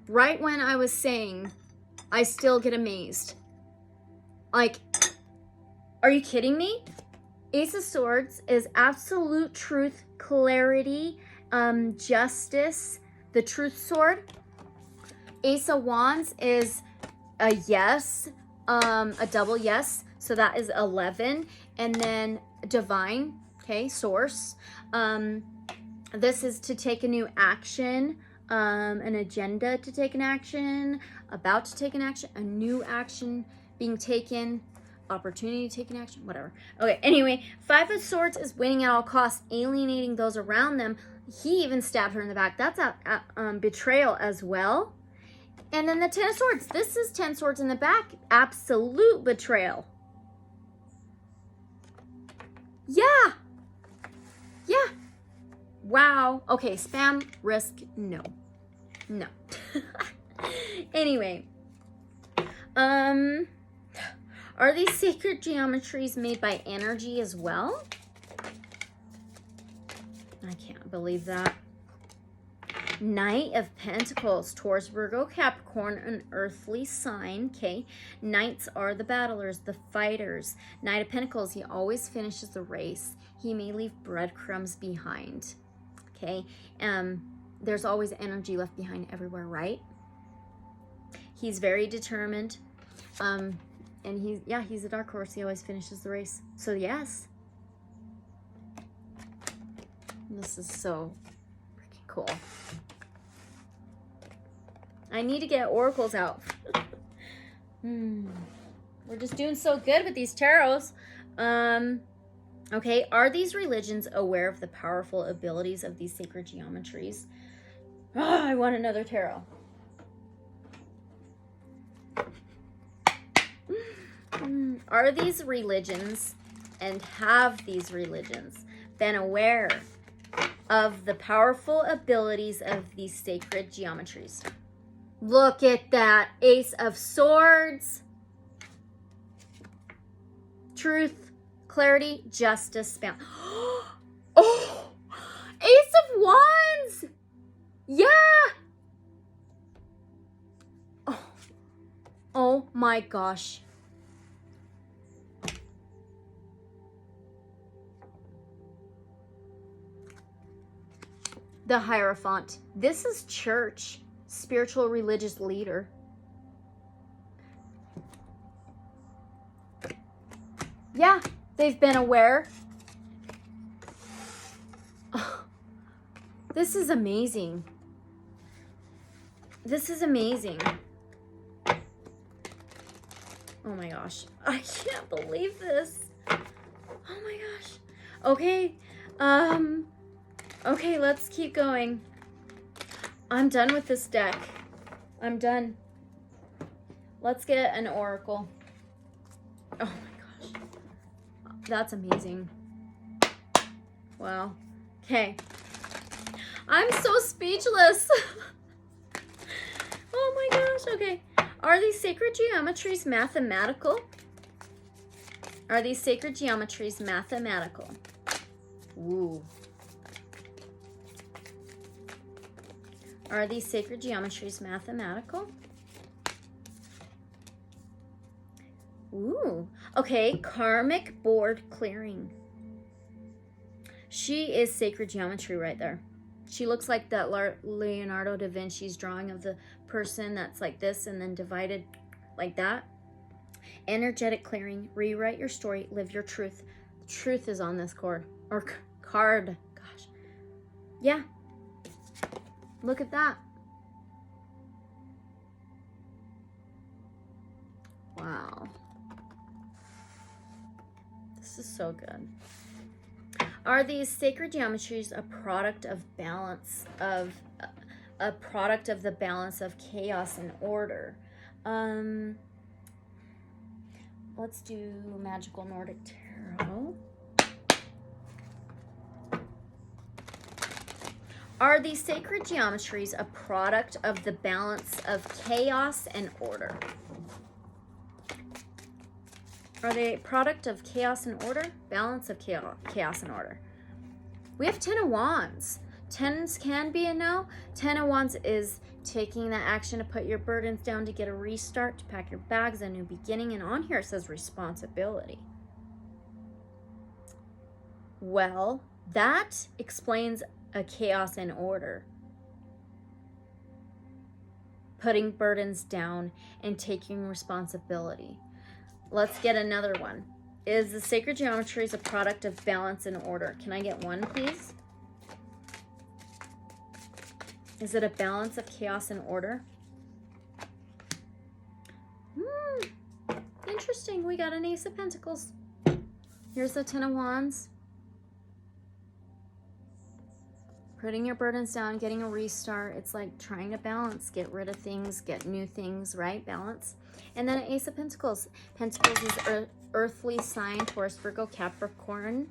Right when I was saying, I still get amazed. Like, are you kidding me? Ace of Swords is absolute truth, clarity, justice, the truth sword. Ace of Wands is a yes, a double yes, so that is 11. And then divine, okay, source. This is to take a new action, an agenda to take an action, about to take an action, a new action being taken, opportunity to take an action, whatever. Okay, anyway, 5 of Swords is winning at all costs, alienating those around them. He even stabbed her in the back. That's a betrayal as well. And then the 10 of Swords. This is 10 swords in the back. Absolute betrayal. Yeah. Yeah. Wow. Okay, spam, risk, no. No. Anyway. Are these sacred geometries made by energy as well? I can't believe that. Knight of Pentacles, Taurus, Virgo, Capricorn, an earthly sign, okay? Knights are the battlers, the fighters. Knight of Pentacles, he always finishes the race. He may leave breadcrumbs behind, okay? There's always energy left behind everywhere, right? He's very determined. And he's a dark horse. He always finishes the race. So yes. This is so freaking cool. I need to get oracles out. We're just doing so good with these tarots. Okay, are these religions aware of the powerful abilities of these sacred geometries? Oh, I want another tarot. Are these religions, and have these religions been aware of the powerful abilities of these sacred geometries? Look at that. Ace of Swords. Truth, clarity, justice, spam. Oh! Ace of Wands! Yeah! Oh my gosh. The Hierophant. This is church. Spiritual religious leader. Yeah, they've been aware. Oh, this is amazing. This is amazing. Oh my gosh. I can't believe this. Oh my gosh. Okay. Okay, let's keep going. I'm done with this deck. I'm done. Let's get an oracle. Oh my gosh. That's amazing. Wow. Okay. I'm so speechless. Oh my gosh. Okay. Are these sacred geometries mathematical? Are these sacred geometries mathematical? Ooh. Are these sacred geometries mathematical? Ooh. Okay, karmic board clearing. She is sacred geometry right there. She looks like that Leonardo da Vinci's drawing of the person that's like this and then divided like that. Energetic clearing. Rewrite your story. Live your truth. The truth is on this card. Gosh. Yeah. Look at that. Wow. This is so good. Are these sacred geometries a product of balance, of a product of the balance of chaos and order? Let's do Magical Nordic Tarot. Are these sacred geometries a product of the balance of chaos and order? Are they a product of chaos and order? Balance of chaos and order. We have 10 of Wands. Tens can be a no. 10 of Wands is taking that action to put your burdens down, to get a restart, to pack your bags, a new beginning. And on here it says responsibility. Well, that explains a chaos and order. Putting burdens down and taking responsibility. Let's get another one. Is the sacred geometry a product of balance and order? Can I get one, please? Is it a balance of chaos and order? Interesting. We got an Ace of Pentacles. Here's the 10 of Wands. Putting your burdens down, getting a restart. It's like trying to balance, get rid of things, get new things, right? Balance. And then an Ace of Pentacles. Pentacles is earthly sign, Taurus, Virgo, Capricorn.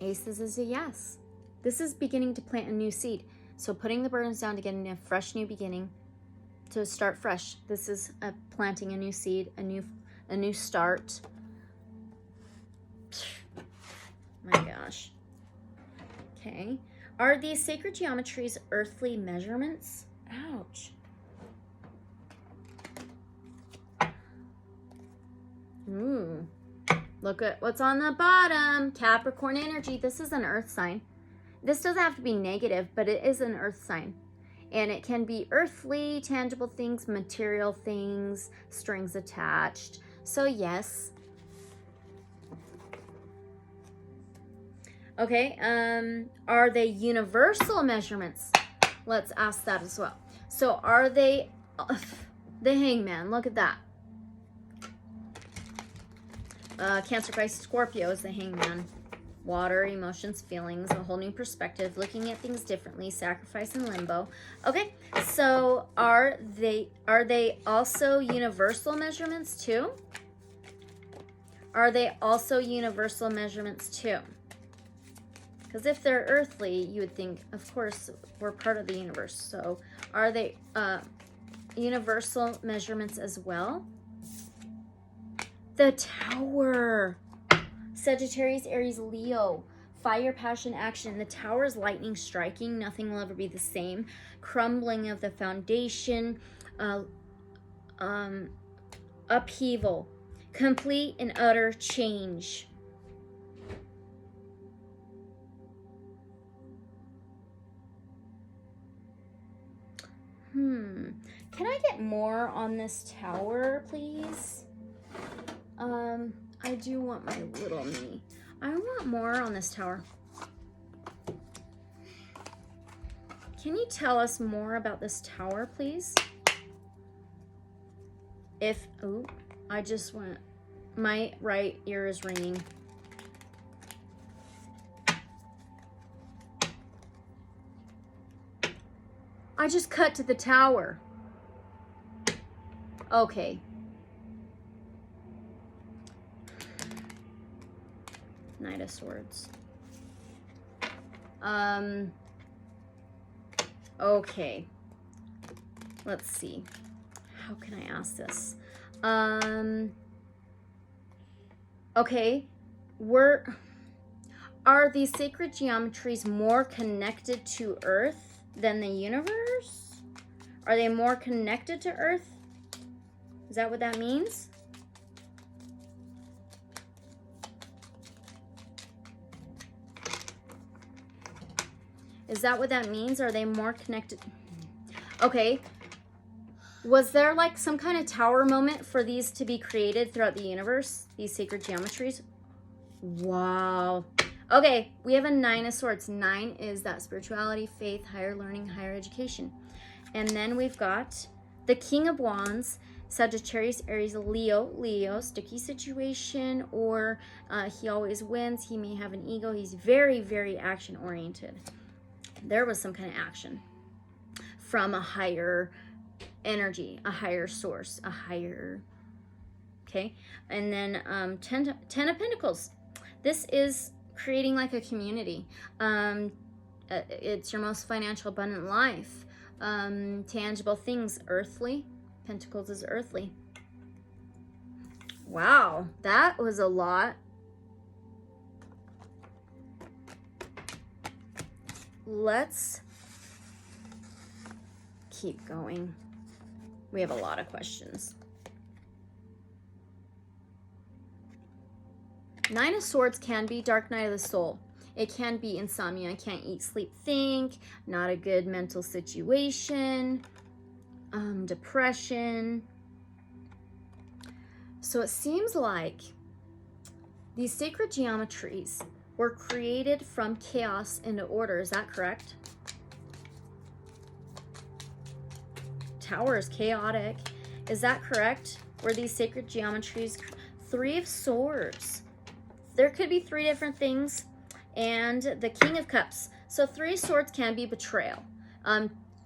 Aces is a yes. This is beginning to plant a new seed. So putting the burdens down to get a fresh new beginning, to start fresh. This is planting a new seed, a new start. My gosh. Okay. Are these sacred geometries earthly measurements? Ouch. Ooh. Look at what's on the bottom. Capricorn energy. This is an earth sign. This doesn't have to be negative, but it is an earth sign. And it can be earthly, tangible things, material things, strings attached. So yes. Okay, are they universal measurements? Let's ask that as well. So are they, the Hangman, look at that. Cancer, Pisces, Scorpio is the Hangman. Water, emotions, feelings, a whole new perspective, looking at things differently, sacrifice and limbo. Okay, so are they also universal measurements too? Are they also universal measurements too? Because if they're earthly, you would think, of course, we're part of the universe. So are they universal measurements as well? The Tower. Sagittarius, Aries, Leo. Fire, passion, action. The Tower is lightning striking. Nothing will ever be the same. Crumbling of the foundation. Upheaval. Complete and utter change. Can I get more on this Tower, please? I do want my little me. I want more on this Tower. Can you tell us more about this Tower, please? I just went, my right ear is ringing. I just cut to the Tower. Okay. Knight of Swords. Okay. Let's see. How can I ask this? Okay. Are these sacred geometries more connected to Earth than the universe? Are they more connected to Earth? Is that what that means? Is that what that means? Are they more connected? Okay. Was there like some kind of tower moment for these to be created throughout the universe? These sacred geometries? Wow. Okay, we have a 9 of Swords. 9 is that spirituality, faith, higher learning, higher education. And then we've got the King of Wands, Sagittarius, Aries, Leo, sticky situation, or he always wins. He may have an ego. He's very, very action oriented. There was some kind of action from a higher energy, a higher source, a higher, okay? And then 10 of Pentacles. This is creating like a community. It's your most financial abundant life. Tangible things, earthly. Pentacles is earthly. Wow, that was a lot. Let's keep going. We have a lot of questions. 9 of Swords can be dark night of the soul. It can be insomnia, can't eat, sleep, think, not a good mental situation, depression. So it seems like these sacred geometries were created from chaos into order. Is that correct? Tower is chaotic. Is that correct? Were these sacred geometries? 3 of Swords. There could be 3 different things. And the King of Cups. So 3 swords can be betrayal.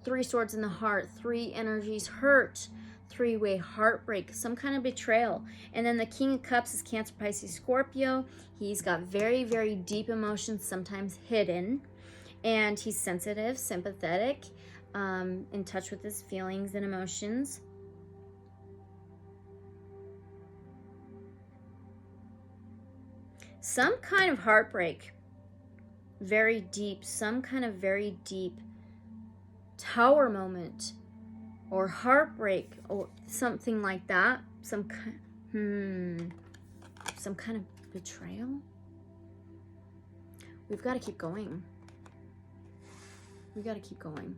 3 swords in the heart. 3 energies, hurt. 3-way heartbreak. Some kind of betrayal. And then the King of Cups is Cancer, Pisces, Scorpio. He's got very, very deep emotions, sometimes hidden. And he's sensitive, sympathetic, in touch with his feelings and emotions. Some kind of heartbreak. Very deep, some kind of very deep tower moment or heartbreak or something like that. Some kind of betrayal. We've got to keep going. We got to keep going.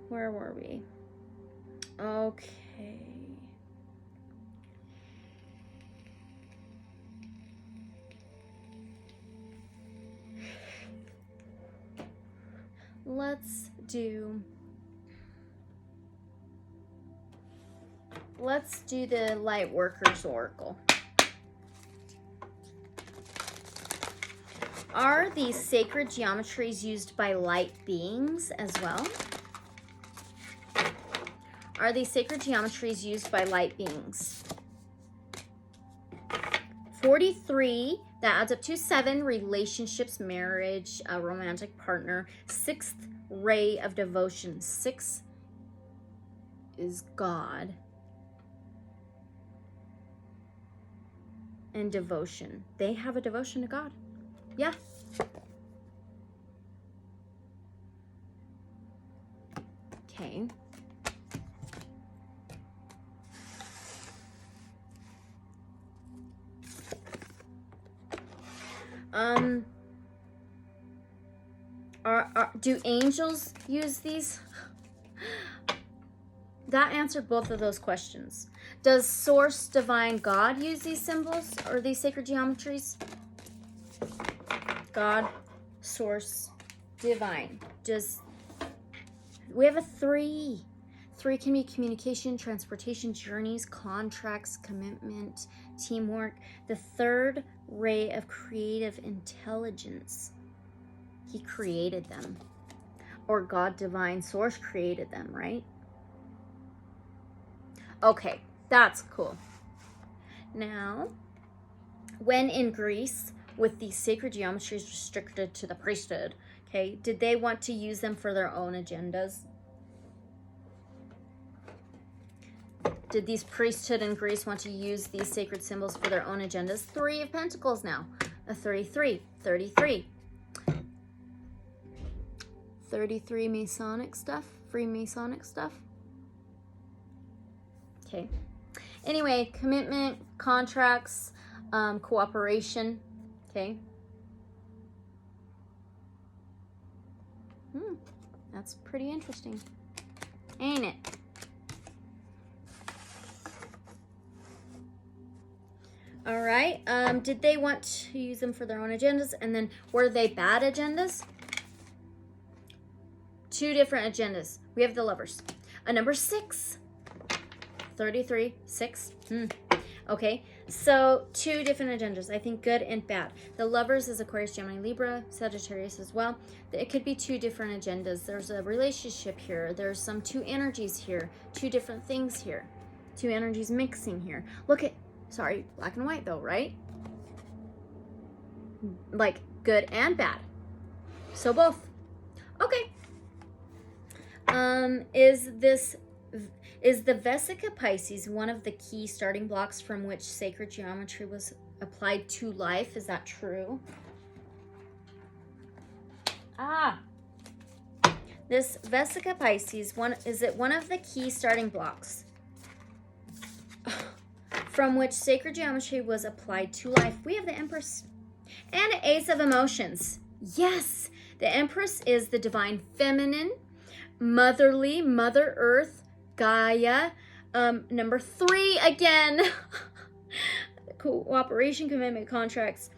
Where were we? Okay. Let's do the Lightworkers Oracle. Are these sacred geometries used by light beings as well? Are these sacred geometries used by light beings? 43, that adds up to 7, relationships, marriage, a romantic partner. 6th ray of devotion. 6 is God. And devotion. They have a devotion to God. Yeah. Okay. Do angels use these? That answered both of those questions. Does Source Divine God use these symbols or these sacred geometries? God, Source, Divine. We have a 3. 3 can be communication, transportation, journeys, contracts, commitment, teamwork. The 3rd ray of creative intelligence. He created them. Or God, Divine, Source created them, right? Okay, that's cool. Now, when in Greece, with these sacred geometries restricted to the priesthood, okay, did they want to use them for their own agendas? Did these priesthood in Greece want to use these sacred symbols for their own agendas? 3 of Pentacles now. A 33. 33 Masonic stuff Freemasonic stuff. Okay. Anyway, commitment, contracts, cooperation. Okay. That's pretty interesting, ain't it? All right. Did they want to use them for their own agendas? And then were they bad agendas? 2 different agendas. We have the Lovers. A number 6. 33, 6. Okay, so 2 different agendas. I think good and bad. The Lovers is Aquarius, Gemini, Libra, Sagittarius as well. It could be 2 different agendas. There's a relationship here. There's some 2 energies here. 2 different things here. 2 energies mixing here. Look at, sorry, black and white though, right? Like good and bad. So both. Okay. Is the Vesica Pisces one of the key starting blocks from which sacred geometry was applied to life? Is that true? This Vesica Pisces, is it one of the key starting blocks from which sacred geometry was applied to life? We have the Empress and Ace of Emotions. Yes, the Empress is the divine feminine, motherly, Mother Earth, Gaia. Number 3 again. Cooperation, commitment, contracts,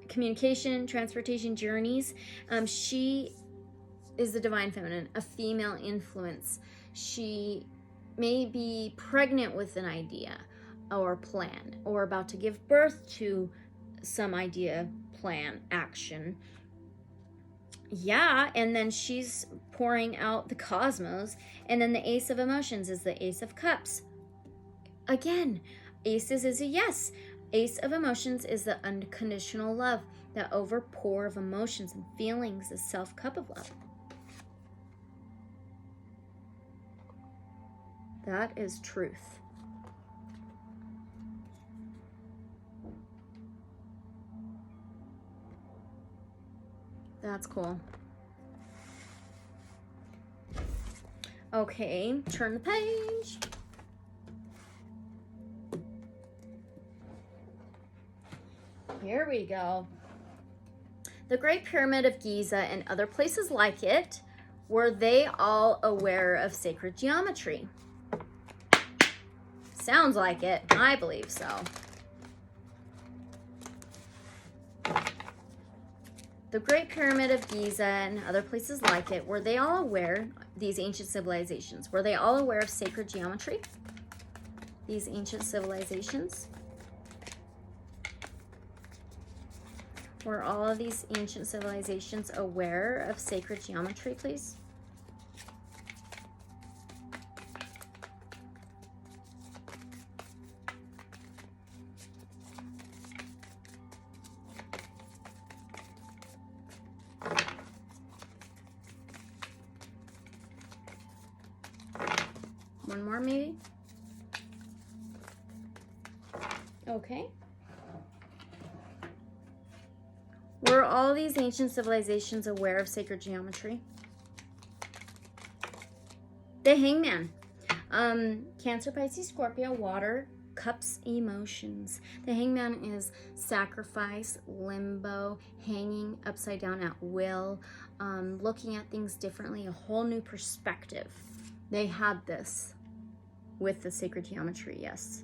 communication, transportation, journeys. She is the divine feminine, a female influence. She may be pregnant with an idea or plan, or about to give birth to some idea, plan, action. Yeah, and then she's pouring out the cosmos. And then the Ace of Emotions is the Ace of Cups. Again, Aces is a yes. Ace of Emotions is the unconditional love, that overpour of emotions and feelings, the self-cup of love. That is truth. That's cool. Okay, turn the page. Here we go. The Great Pyramid of Giza and other places like it, were they all aware of sacred geometry? Sounds like it. I believe so. The Great Pyramid of Giza and other places like it, were they all aware, these ancient civilizations, were they all aware of sacred geometry? These ancient civilizations? Were all of these ancient civilizations aware of sacred geometry, please? One more, maybe? Okay. Were all these ancient civilizations aware of sacred geometry? The Hangman. Cancer, Pisces, Scorpio, water, cups, emotions. The Hangman is sacrifice, limbo, hanging upside down at will, looking at things differently, a whole new perspective. They had this with the sacred geometry, yes.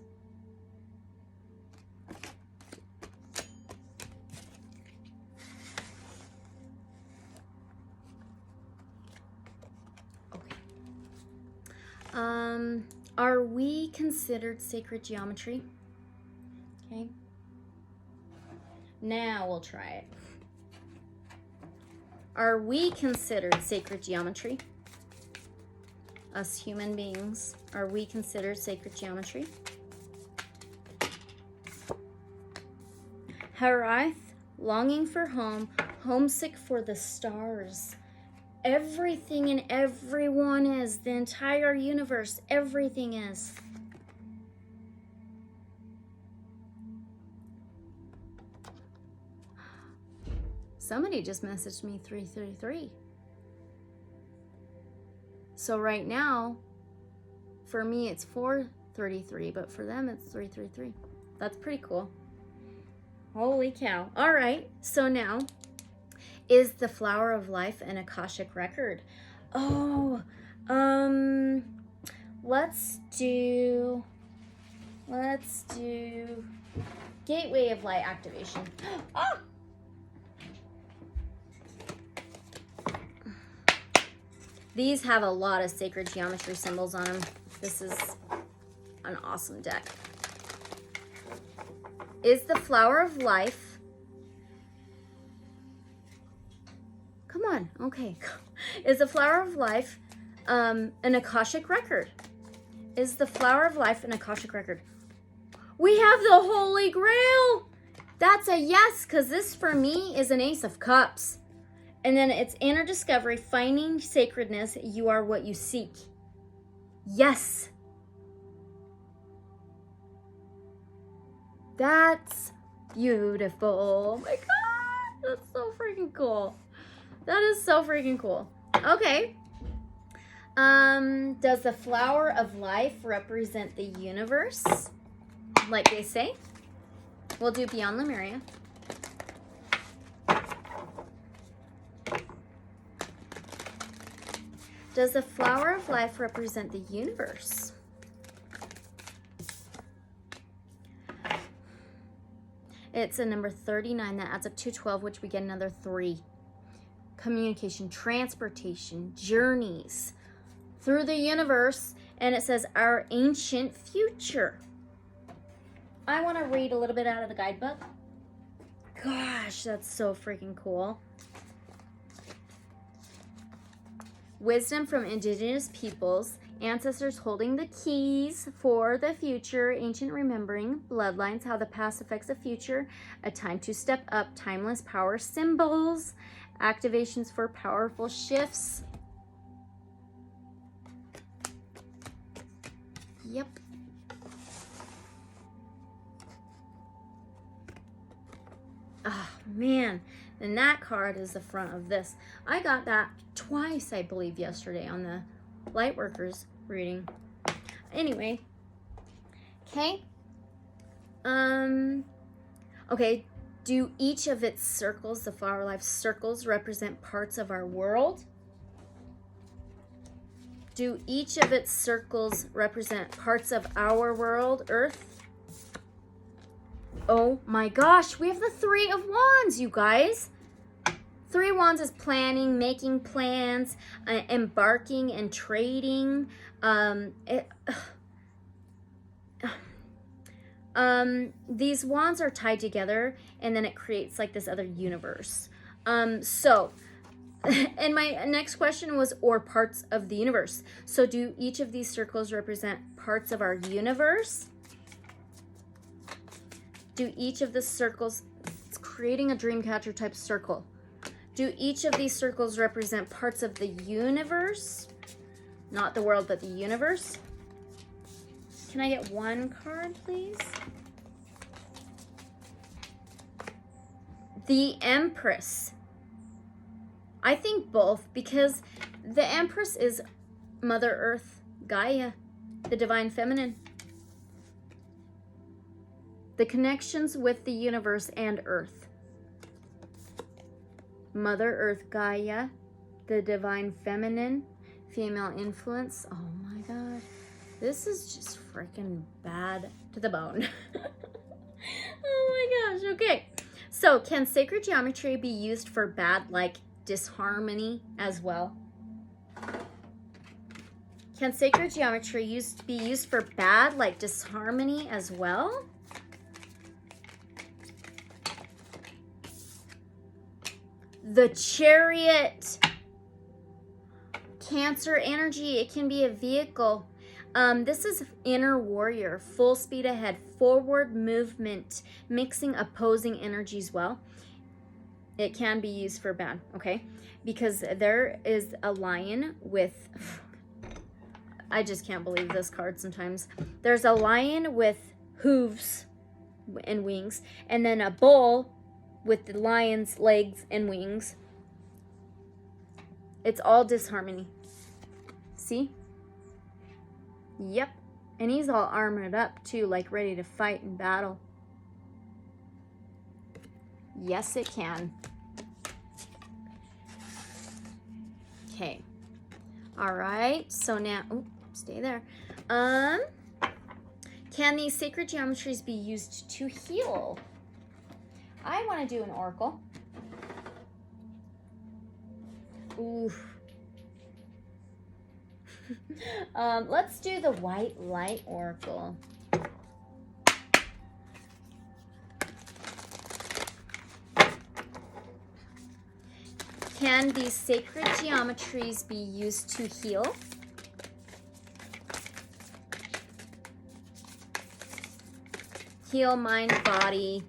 Are we considered sacred geometry? Okay. Now we'll try it. Are we considered sacred geometry? Us human beings, are we considered sacred geometry? Haraith, longing for home, homesick for the stars. Everything and everyone is, the entire universe, everything is. Somebody just messaged me 333. So right now, for me, it's 433, but for them, it's 333. That's pretty cool. Holy cow. All right. So now, is the Flower of Life an Akashic record? Oh, let's do Gateway of Light activation. Ah! These have a lot of sacred geometry symbols on them. This is an awesome deck. Is the Flower of Life... Come on, okay. Is the Flower of Life an Akashic record? Is the Flower of Life an Akashic record? We have the Holy Grail! That's a yes, because this for me is an Ace of Cups. And then it's inner discovery, finding sacredness, you are what you seek. Yes. That's beautiful. Oh my God, that's so freaking cool. That is so freaking cool. Okay. Does the Flower of Life represent the universe? Like they say. We'll do Beyond Lemuria. Does the Flower of Life represent the universe? It's a number 39 that adds up to 12, which we get another 3. Communication, transportation, journeys through the universe, and it says our ancient future. I want to read a little bit out of the guidebook. Gosh, that's so freaking cool. Wisdom from indigenous peoples, ancestors holding the keys for the future, ancient remembering, bloodlines, how the past affects the future, a time to step up, timeless power symbols, activations for powerful shifts. Yep. Oh, man. And that card is the front of this. I got that twice, I believe, yesterday on the Lightworkers reading. Anyway. Okay. Okay. Do each of its circles, the Flower Life circles, represent parts of our world? Do each of its circles represent parts of our world, Earth? Oh my gosh, we have the 3 of Wands, you guys. 3 of Wands is planning, making plans, embarking and trading. These wands are tied together, and then it creates like this other universe. And my next question was, or parts of the universe. So do each of these circles represent parts of our universe? Do each of the circles, it's creating a dream catcher type circle. Do each of these circles represent parts of the universe? Not the world, but the universe. Can I get one card, please? The Empress. I think both, because the Empress is Mother Earth, Gaia, the divine feminine. The connections with the universe and Earth. Mother Earth, Gaia, the divine feminine, female influence. Oh my God. This is just freaking bad to the bone. Oh my gosh. Okay. So can sacred geometry be used for bad, like disharmony as well? Can sacred geometry be used for bad, like disharmony as well? The Chariot. Cancer energy. It can be a vehicle. This is inner warrior, full speed ahead, forward movement, mixing opposing energies well. It can be used for bad, okay? Because there is a lion with, I just can't believe this card sometimes. There's a lion with hooves and wings, and then a bull with the lion's legs and wings. It's all disharmony. See? Yep. And he's all armored up too, like ready to fight in battle. Yes, it can. Okay. All right. So now, oh, stay there. Can these sacred geometries be used to heal? I want to do an oracle. Ooh. Let's do the white light oracle. Can these sacred geometries be used to heal? Heal mind, body,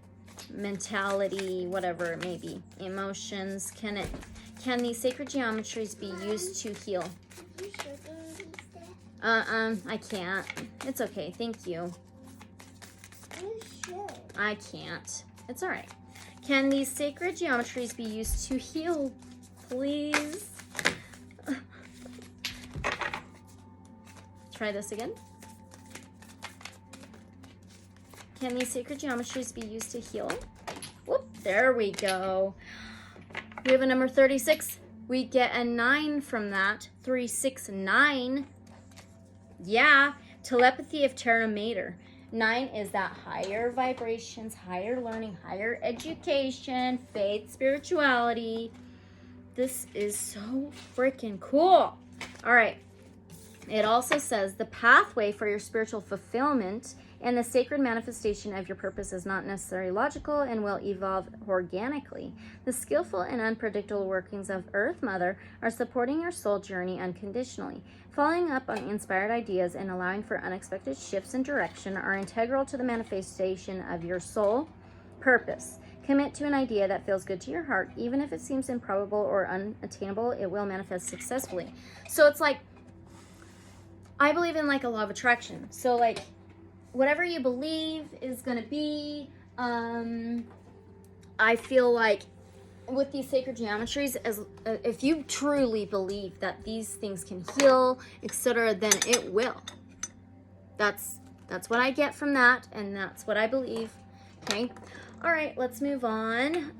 mentality, whatever it may be. Emotions. Can these sacred geometries be used to heal? I can't. It's okay. Thank you. I can't. It's all right. Can these sacred geometries be used to heal, please? Try this again. Can these sacred geometries be used to heal? Whoop, there we go. We have a number 36. We get a 9 from that. 369. Yeah, telepathy of Terra Mater. 9 is that higher vibrations, higher learning, higher education, faith, spirituality. This is so freaking cool. All right. It also says the pathway for your spiritual fulfillment and the sacred manifestation of your purpose is not necessarily logical and will evolve organically. The skillful and unpredictable workings of Earth Mother are supporting your soul journey unconditionally. Following up on inspired ideas and allowing for unexpected shifts in direction are integral to the manifestation of your soul purpose. Commit to an idea that feels good to your heart. Even if it seems improbable or unattainable, it will manifest successfully. So it's like, I believe in like a law of attraction. So like, whatever you believe is going to be, I feel like with these sacred geometries, as if you truly believe that these things can heal, etc., then it will. That's what I get from that, and that's what I believe. Okay. All right, let's move on.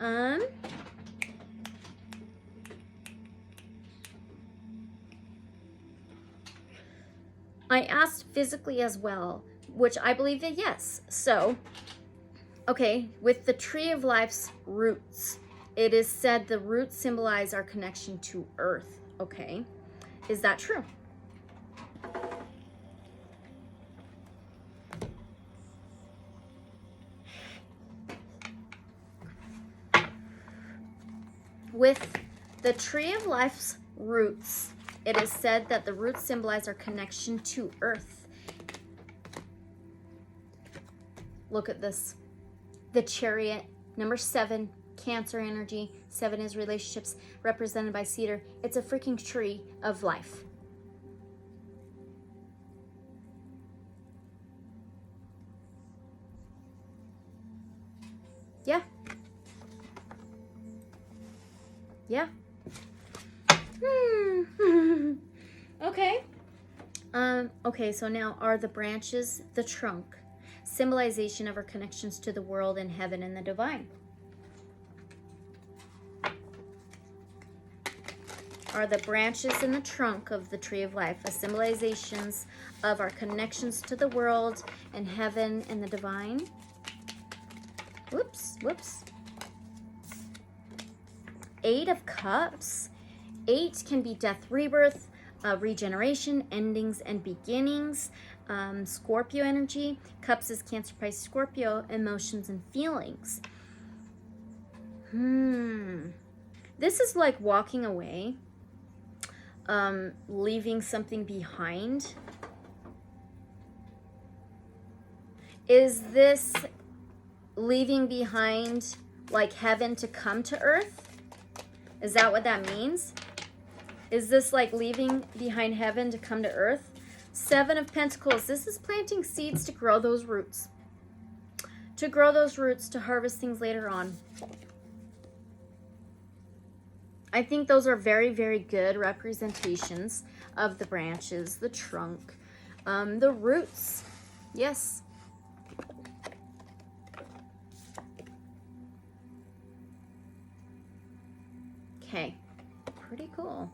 I asked physically as well, which I believe that yes. So, okay, with the tree of life's roots, it is said the roots symbolize our connection to earth. Okay, is that true? With the tree of life's roots, it is said that the roots symbolize our connection to earth. Look at this. The Chariot, number 7, Cancer energy. 7 is relationships, represented by cedar. It's a freaking tree of life. Yeah. Yeah. Okay. Okay, so now are the branches the trunk? Symbolization of our connections to the world and heaven and the divine. Are the branches in the trunk of the tree of life a symbolizations of our connections to the world and heaven and the divine? Whoops, whoops. 8 of Cups. 8 can be death, rebirth, regeneration, endings, and beginnings. Scorpio energy. Cups is Cancer, Pisces, Scorpio, emotions and feelings. This is like walking away, leaving something behind. Is this leaving behind like heaven to come to earth? Is that what that means? Is this like leaving behind heaven to come to earth? 7 of Pentacles. This is planting seeds to grow those roots. To grow those roots to harvest things later on. I think those are very, very good representations of the branches, the trunk, the roots. Yes. Okay, pretty cool.